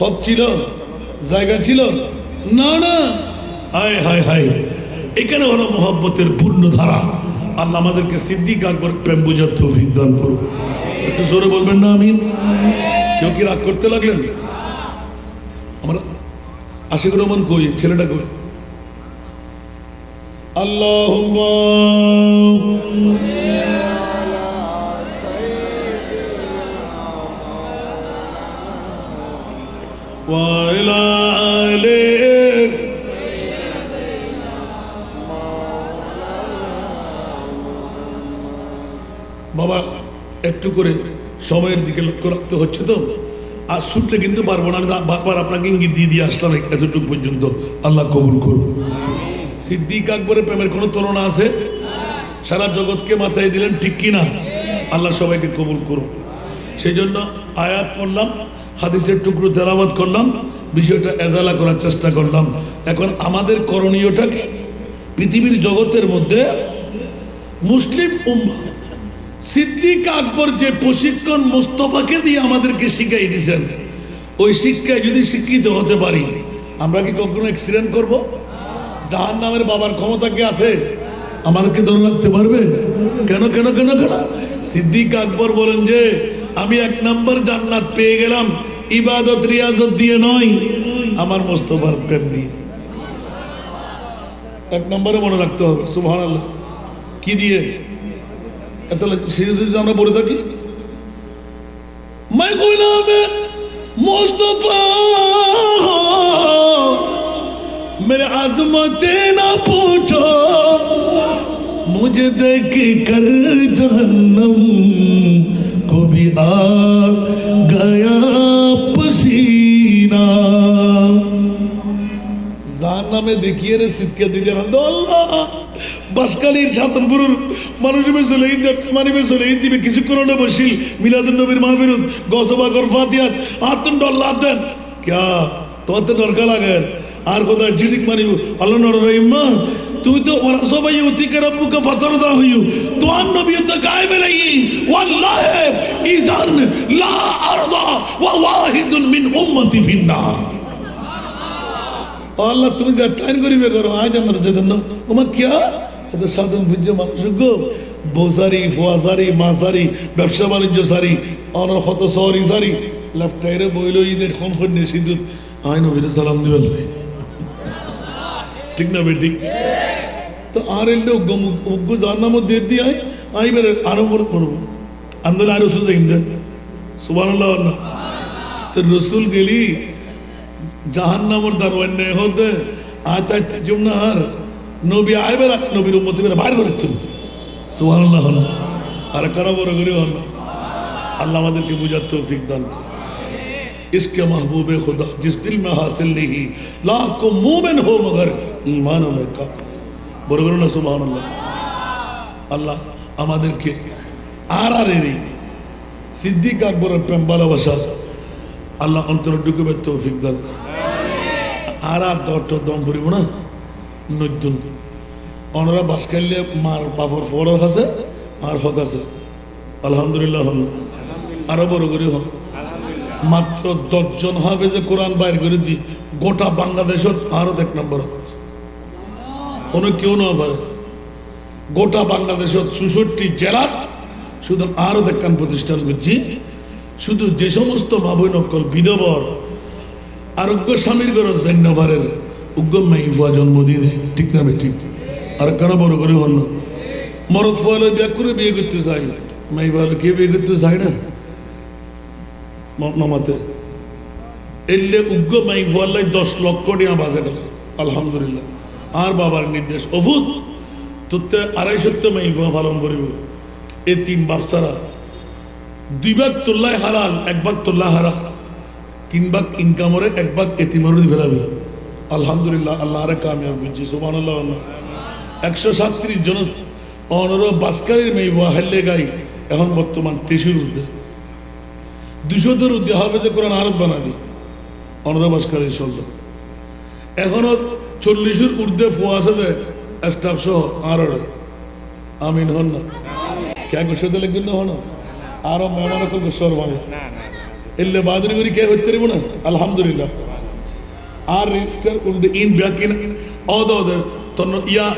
A: হক ছিল, জায়গা ছিল না? না, হায় হায় হায়, এখানে হলো মোহাব্বতের পূর্ণ ধারা। আল্লাহ আমাদেরকে সিদ্দিক আকবর প্রেম বুঝার তৌফিক দান করুন। একটু জোরে বলবেন না আমিন। কেউ কি রাগ করতে লাগলেন? আমরা আশিকুর রহমান কই, ছেলেটা কই? আল্লাহুম্মা ওয়া ইলা আলি বাবা একটু করে সময়ের দিকে লক্ষ্য রাখতে হচ্ছে তো। আর ছুটলে কিন্তু পারবো না, বারবার আপনাকে ইঙ্গিত দিয়ে দিয়ে আসলাম এতটুকু পর্যন্ত। আল্লাহ কবুল করুন। সিদ্দিক আকবরের প্রেমের কোনো তুলনা আছে? সারা জগৎকে মাথায় দিলেন, ঠিক কিনা? আল্লাহ সবাইকে কবুল করুন। সেই জন্য আয়াত পড়লাম, হাদিসের টুকরো তেলাওয়াত করলাম, বিষয়টা এজালা করার চেষ্টা করলাম। এখন আমাদের করণীয়টা কি? পৃথিবীর জগতের মধ্যে মুসলিম উম্মাহ সিদ্দিক আকবর যে প্রশিক্ষণ মুস্তফাকে দিয়ে আমাদেরকে শিখাই দিয়েছেন, ওই শিক্ষায় যদি শিক্ষিত হতে পারি, আমরা কি কখনো অ্যাক্সিডেন্ট করব? জাহান্নামের বাবার ক্ষমতা কি আছে? আমাদেরকে ধরে রাখতে পারবে? কেন কেন কেন কেন? সিদ্দিক আকবর বলেন যে আমি 1 নম্বর জান্নাত পেয়ে গেলাম ইবাদত রিয়াজত দিয়ে নয়, আমার মুস্তফার প্রেম দিয়ে। 1 নম্বরে মনে রাখতে হবে। সুবহানাল্লাহ। কি দিয়ে? এত সিরিয়াসলি আমরা পড়ে থাকি, मैं गुलाम मुस्तफा मेरे आजमत ना पूछो मुझे देख कर जहन्नम को भी आ गया पसीना। জাহান্নামে দেখিয়ে রে সিটকে দিতে আল্লাহ বাসকালীর সাতনপুরের মানুষের চলে ঈদ মানিবে চলে ঈদ দিবে কিছুক্ষণ বসিল মিলাদুন নবীর মাহফিরত গজবা কর ফাতিহাত আতন ডল্লা দেন क्या তোমার তো দরকার লাগে আর খোদা জিদিক মানিব আল্লাহ নর রহিমা তুমি তো ওরা সবাই উতি কে রব্বুকা ফাতরদা হইও তো আন নবী তো গায়েব নাই ওয়াল্লাহি ইজান লা আরদা ওয়া ওয়াহিদুন মিন উম্মতি ফিন্নার। আল্লাহ তুমি যা তাইন করিবে করো আজ জান্নাতে যেতেন না ওমা কিয়া এত সাধন পূজ্য মানুষ গো বৌসারি ফোয়াসারি মাসারি ব্যবসা বাণিজ্য সারি অনর কত সরি সারি লেফটাইরে বইল ঈদের কোন কোন সিদ্ধুত আইন নবীরে সালাম দিবেন ঠিক না বেটি? তো আর এলে উগ্গ জান্নাত মধ্যে দিয়ে আইবারে আরম্ভ করব আন্দোলন আর রসুল দেন সুবহানাল্লাহ। তো রসুল গেলি জাহান্নামের দরওয়ানে হতে আতাইতে জুমনার নবী আইবার নবীর উম্মতি বের বাইর করেছেন। সুবহানাল্লাহ। আর কারা বড় করে আল্লাহ আমাদেরকে বুঝার তৌফিক দান করুন। इसके महबूब खुदा जिस दिल में हासिल नहीं लाख को मोमिन हो मगर ईमान में का বড় করে না সুবহানাল্লাহ। আল্লাহ আমাদেরকে আরারেরই সিদ্দিক আকবরের প্রেম ভালোবাসা আল্লাহ অন্তর ঢুকবে তৌফিক দান করুন। আর দরটা দম করিব না নতুন অনরা বাস খাইলে মার বাপর ফড়র আছে আর হক আছে আলহামদুলিল্লাহ। হল আরো বড় করে হল মাত্র 10 জন হাফেজে কোরআন বাইর করে দি গোটা বাংলাদেশত আরো 1 নম্বর কোনো কেউ না পারে। গোটা বাংলাদেশত 64 জেলাত শুধু আরো দেখান প্রতিষ্ঠান করছি। শুধু যে সমস্ত মাবই নকল বিধবর আরোগ্য স্বামীর ঘর জৈন্যভারের উগ্র মাইফুয়া জন্মদিন ঠিক না ঠিক? আর কেন বড় করে হল মরদ ফুয়ালে বিয়ে করে বিয়ে করতে চাই মাইফুয়ালে কে বিয়ে করতে চাই না নমাতে এলে উগ্র মাইফুয়াল্লাই 10 লক্ষ টাকা বাজেট আলহামদুলিল্লাহ। আর বাবার নির্দেশ অভূত তোতে 250 মাইফুয়া পালন করিব। এই 3 বাপসারা 2 ভাগ তোল্লাই হালাল 1 ভাগ তোল্লা হারা 3 ভাগ ইনকামরে 1 ভাগ এতিমরে দি ফেলাবে আলহামদুলিল্লাহ। আল্লাহ আরে কামিয়াব বুঝছি সুবহানাল্লাহ। 137 জন অনর বাসকারীর মাইফুয়া হাল্লে গাই এখন বর্তমান 23 ঊর্ধ্বে 200 ঊর্ধ্বে হাফেজে কোরআন আরত বানাবি অনর বাসকারীর সলজা এখনো 40 ঊর্ধ্বে ফুয়া আছে স্টাফ সহ আর আমিন হন না কে গোসতে লিখবেন না হন আরো মেহমান তো গোসর মানে এলে বাদরি করি কে হইতে পারবো না আলহামদুলিল্লাহ। আর রেজিস্টার উল্টে ইন ব্যাকিন অদ তন ইয়া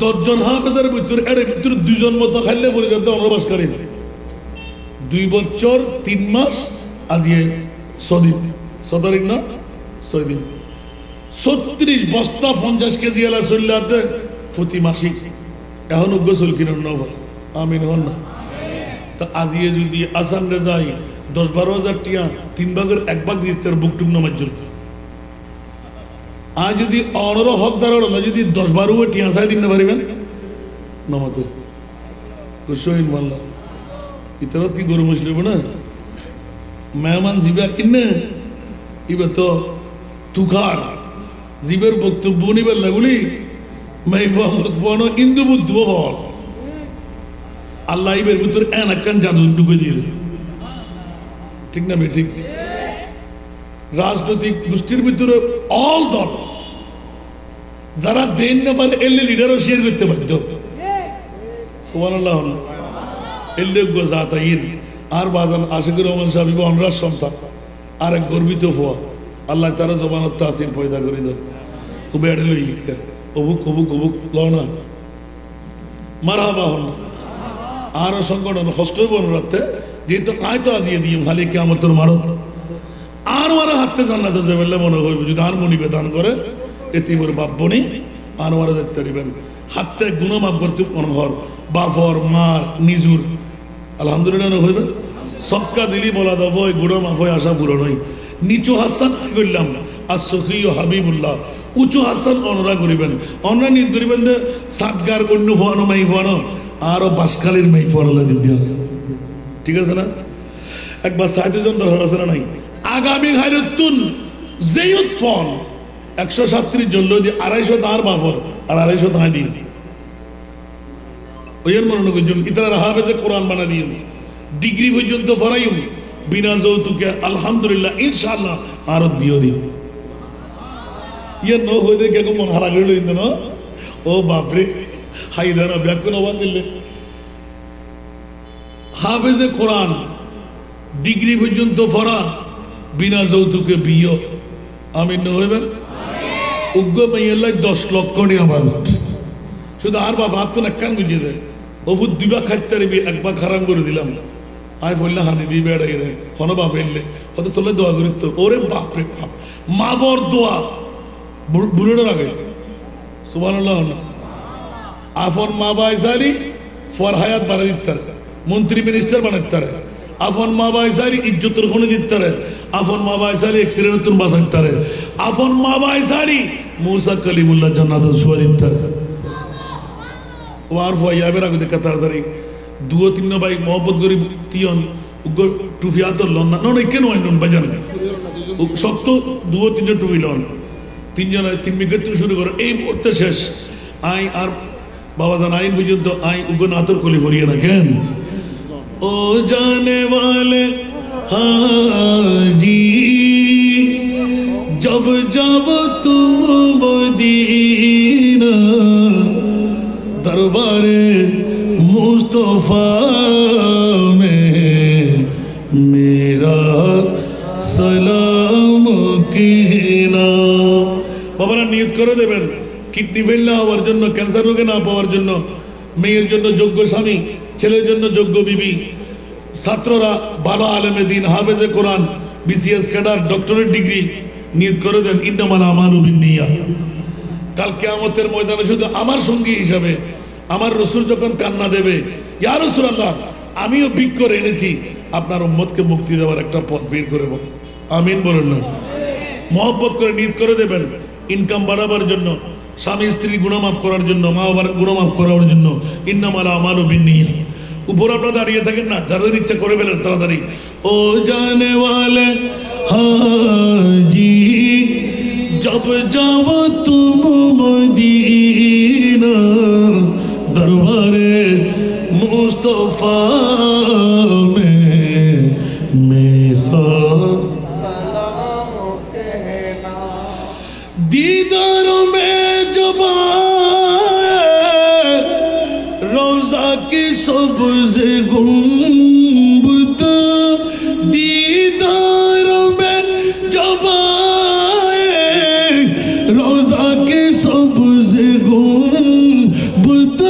A: 10 জন হাফেজের ভিতরে এর ভিতরে 2 জন মতো খাইলে পড়ে যেত অনবাস করি 2 বছর 3 মাস আজিয়ে 6 দিন 6 তারিখ না 6 দিন 36 বস্তা 50 কেজি এলা চল্লাতে প্রতি মাসিক এখন গোসল কিনুন না আমিন হন না। তা আজিয়ে যদি আসান রে যাই 10-12 হাজার টিয়া 3 ভাগের 1 ভাগ দিতে বুকটুক নামার জন্য আর যদি অনর হকদার না যদি 10-12 টিয়া চাই দিন না পারিবেন নমাতে কুশইন মাল্লা ইতরা কি গরু মুসলিম না মেহমান জিবা ইন্নে ইবে তো তুখার জিবের বক্তব্য নিবার লাগুলি মাইফানো ইন্দু বুদ্ধ হল আল্লাহ ইবের ভিতরে এন একখান জাদু ঢুকে দিয়ে ঠিক না বে ঠিক রাজনৈতিক গোষ্ঠীর ভিতরে অল দল যারা দেন না পারে এলে লিডারও শেয়ার করতে বাধ্য সুবহানাল্লাহ এলে গোজাতাইর আর বাজান আশিকুর রহমান সাহেব অনরাজ সন্তান আর এক গর্বিত হওয়া আল্লাহ তারা জবানত তাসির পয়দা করে দেন খুবই আড়ে লই অবুক অবুক অবুক লওনা মারহাবা হন আরো সংগঠন হস্ত বনরাতে যেহেতু আয় তো আজিয়ে দিই খালি কিয়ামতের মারত আর ওরা হাতে জান্নাতে যাবে বলে মনে হইব যদি আর মনিবে দান করে এতিমের বাপ বনি আর ওরা দেখতে পারিবেন হাতে গুণমাপ করতে মনে হর বাফর মার নিজুর আলহামদুলিল্লাহ হইবে সবকা দিলি বলা দফ ওই গুণো মাফ হয়ে আসা পূরণ হই নিচু হাসান করলাম আর সখী ও হাবিবুল্লাহ উঁচু হাসান অনরা করিবেন অনরা নিত করিবেন যে সাতগার গণ্য ফোয়ানো মাই ফোয়ানো আরো বাসকালের মাই ফোয়ানো দিতে হবে ঠিক আছে না একবার সাহিত্য জন দরকার আছে না নাই আগামী হাইরতুন জেয়ুত ফল 137 জন লই 250 তার বাফর আর 250 তাই দিন ওইয়ের মনে করছেন ইতারা হাফেজে কোরআন বানা দিন ডিগ্রি পর্যন্ত পড়াইম বিনা যৌতুকে আলহামদুলিল্লাহ ইনশাআল্লাহ আরো দিও দিও ইয়ে ন হইতে কে মন হারা করে লইন না ও বাপরে হাইদার ব্যাকুন আওয়াজ দিলে হাফেজে কোরআন ডিগ্রি পর্যন্ত পড়া বিনা যৌতুকে বিয়ে আমিন না হইবেন উগ্র মাইয়াল্লাহ 10 লক্ষ টাকা বাজেট শুধু আর বাপ হাত তো একখান বুঝিয়ে দেয় ওভুত দুইবার খাইতে পারবি একবার খারাপ করে দিলাম আয় বললে হানি দিয়ে বেড়াই রে হন বাপ এলে হয়তো তোলে দোয়া করি তো ওরে বাপ রে বাপ মা বর দোয়া বুড়োটার আগে সুবহানাল্লাহ আফন মা বাইসারি ফর হায়াত বানা দিতে মন্ত্রী মিনিস্টার বানাতে আফন মা বাইসারি ইজ্জতের কোনে দিতে আফন মা বাইসারি এক্সিডেন্ট বাঁচাতে আফন মা বাইসারি মুসা কলিমুল্লাহ জান্নাত শুয়া দিতে ও আর ফয়া বের আগে দেখা তাড়াতাড়ি দুও তিন ভাই মোহাম্মদ গরিব তিয়ন টুফিয়াতর লন না নয় কেন নন বাজান সত্য দুও তিনটা টুপি লন তিনজন তিন মিনিট থেকে শুরু করো এই মুহূর্তে শেষ আই আর বাবা জান আইন পর্যন্ত আই উগ্র নাতর কলি ফরিয়ে না কেন ও জানে वाले हाजी जब जब तुम मदीना दरबारे मुस्तफा में मेरा सलाम कहना বাবারা নিয়ত করে দেবেন কিডনি ফেল না হওয়ার জন্য ক্যান্সার রোগে না পাওয়ার জন্য মেয়ের জন্য যোগ্য স্বামী ছেলের জন্য যোগ্য বিবি ছাত্ররা ভালো আলেমে দিন হাফেজে কোরআন বিসিএস ক্যাডার ডক্টরেট ডিগ্রি নিয়ত করে দেন ইন্নামাল আমালু বিন্নিয়াত কাল কিয়ামতের ময়দানে শুধু আমার সঙ্গী হিসাবে আমার রাসূল যখন কান্না দেবে ইয়া রাসূলুল্লাহ আমিও বিক করে এনেছি আপনার উম্মতকে মুক্তি দেওয়ার একটা পথ বের করে বল আমিন বলুন না মহব্বত করে নিয়ত করে দেবেন ইনকাম বাড়াবার জন্য স্বামী স্ত্রী গুণমাফ করার জন্য মা বাবার গুণমাফ করার জন্য ইন্নামাল আমালু বিন্নিয়াত উপর আপনারা দাঁড়িয়ে থাকেন না যাদের ইচ্ছা করে ফেলেন তাড়াতাড়ি ও জানে वाले हाजी जब जब तुम मदीना दरबारे मुस्तफा में मेरा सलाम कहना दीदार में जब रोजा की सब्ज गुंबद दीदार में जब रोजा की सब्ज गुंबद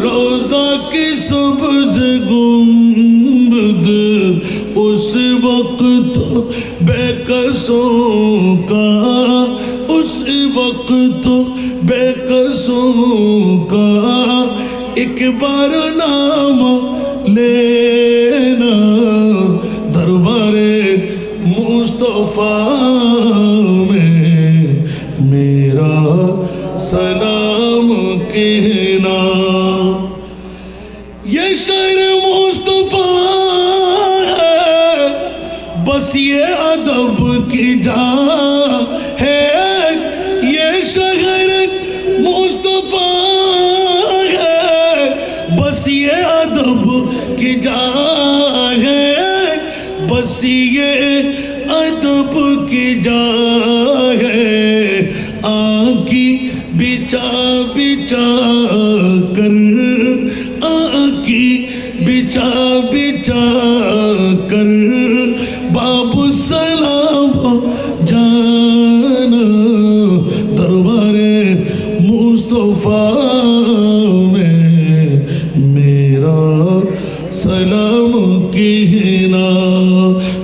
A: रोजा की सब्ज गुंबद उस वक्त बेकसों का उस वक्त बेकसों का एक बार नाम लेना दरबारे मुस्तफा में मेरा सलाम कहना ये शहर मुस्तफा है बस ये अदब की जा है ये शहर मुस्तफा बस ये अदब की जा है बस ये अदब जा है आकी बिचा बिचा कर आकी बिचा बिचा कर बाबू सलाम जाना दरबारे मुस्तफा में मेरा सलाम कहना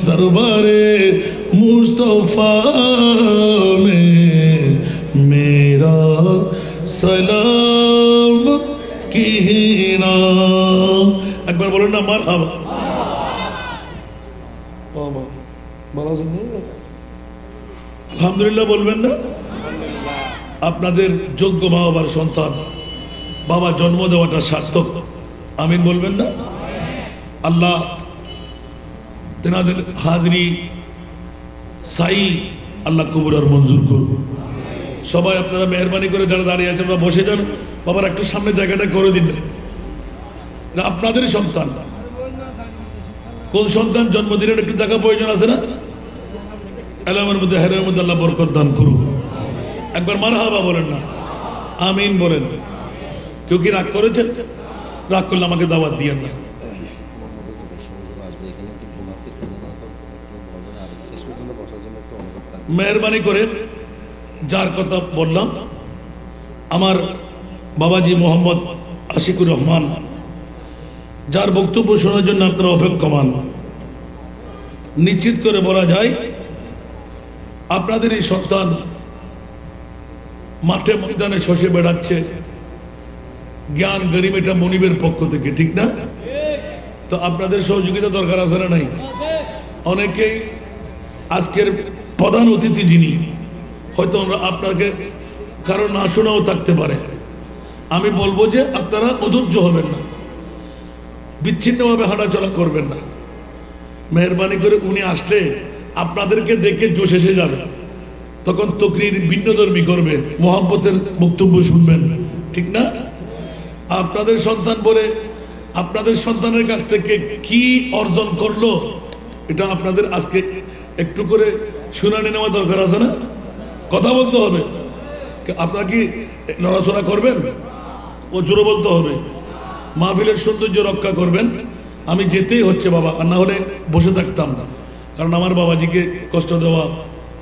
A: दरबारे मुस्तफा में मेरा सलाम कहना एक बार बोलो ना मरहबा আলহামদুলিল্লাহ বলবেন না আপনাদের যোগ্য মা বাবার সন্তান বাবা জন্ম দেওয়াটা সার্থক আমিন বলবেন না আল্লাহ তেনাদের হাজরি সাই আল্লাহ কবুল আর মঞ্জুর করুন সবাই আপনারা মেহরবানি করে যারা দাঁড়িয়ে আছেন আপনারা বসে যান বাবার একটু সামনে জায়গাটা করে দিন আপনাদেরই সন্তান কোন সন্তান জন্মদিনের একটু দেখা প্রয়োজন আছে না এলামের মধ্যে হেরের মধ্যে আল্লাহ বরকত দান করুন একবার মারহাবা বলেন না আমিন বলেন কেউ কি রাগ করেছেন রাগ করলে আমাকে দাওয়াত দিয়েন না মেহরবানি করে যার কথা বললাম আমার বাবাজি মোহাম্মদ আশিকুর রহমান যার বক্তব্য শোনার জন্য আপনারা অপেক্ষমান নিশ্চিত করে বলা যায় আপনাদের এই সন্তান মাঠে ময়দানে শসে বেড়াচ্ছে জ্ঞান গরিব এটা মনিবের পক্ষ থেকে ঠিক না তো আপনাদের সহযোগিতা দরকার আছে না নাই অনেকেই আজকের প্রধান অতিথি যিনি হয়তো আপনাকে কারো না শোনাও থাকতে পারে আমি বলবো যে আপনারা অধৈর্য হবেন না বিচ্ছিন্নভাবে হাঁটাচলা করবেন না মেহরবানি করে উনি আসলে আপনাদেরকে দেখে জোশ এসে যাবে তখন তকরির ভিন্নধর্মী করবে মোহাম্মতের বক্তব্য শুনবেন ঠিক না আপনাদের সন্তান বলে আপনাদের সন্তানের কাছ থেকে কি অর্জন করলো এটা আপনাদের আজকে একটু করে শুনানি নেওয়া দরকার আছে না কথা বলতে হবে আপনারা কি নড়াচড়া করবেন ও জোরে বলতে হবে মাহফিলের সৌন্দর্য রক্ষা করবেন আমি যেতেই হচ্ছে বাবা আর না হলে বসে থাকতাম না কারণ আমার বাবাজিকে কষ্ট দেওয়া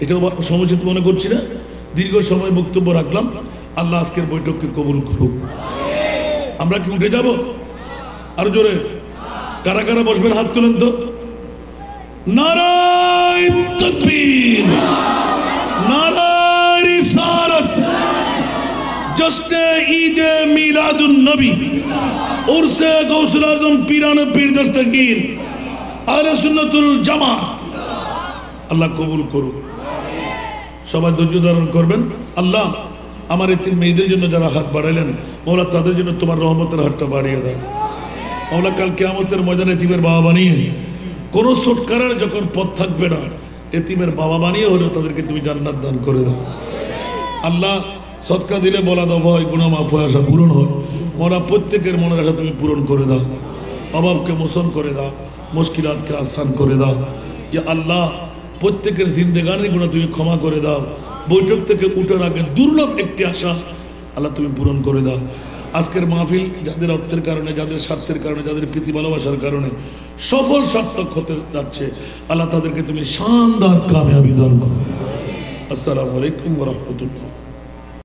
A: এটাও সমুচিত মনে করছি না দীর্ঘ সময় বক্তব্য রাখলাম আল্লাহ আজকের বৈঠককে কবুল করুক আমরা কি উঠে যাব আর জোরে কারা কারা বসবেন হাত তুলেন তো নারায়ে তাকবীর নারায়ে রিসালাত জশ্নে ঈদ মিলাদুন নবী উরসে গৌসুল আজম পীরান পীর দস্তগীর আহলে সুন্নাতুল জামাত আল্লাহ কবুল করুন সবাই ধৈর্য ধারণ করবেন আল্লাহ আমার এই তিন মেয়েদের জন্য যারা হাত বাড়াইলেন মৌলা তাদের জন্য তোমার রহমতের হাতটা বাড়িয়ে দাও মৌলা কাল কিয়ামতের ময়দানে এতিমের বাবা বানিয়ে কোনো ছুটকারার যখন পথ থাকবে না এতিমের বাবা বানিয়ে হলেও তাদেরকে তুমি জান্নাত দান করে দাও আল্লাহ সদকা দিলে বলা দফা হয় গুনাহ মাফ হয় আশা পূরণ হয় মৌলা প্রত্যেকের মনের আশা তুমি পূরণ করে দাও অভাবকে মোচন করে দাও মুশকিলাতকে আসান করে দাও ইয়া আল্লাহ প্রত্যেকের জিন্দেগানির গুনাহ তুমি ক্ষমা করে দাও বৈঠক থেকে উঠার আগে দুর্লভ একটি আশা আল্লাহ তুমি পূরণ করে দাও আজকের মাহফিল যাদের অর্থের কারণে যাদের স্বার্থের কারণে যাদের প্রীতি ভালোবাসার কারণে সফল সার্থক হতে যাচ্ছে আল্লাহ তাদেরকে তুমি শানদার কামিয়াবি দান করো আসসালামু আলাইকুম ওয়া রাহমাতুল্লাহ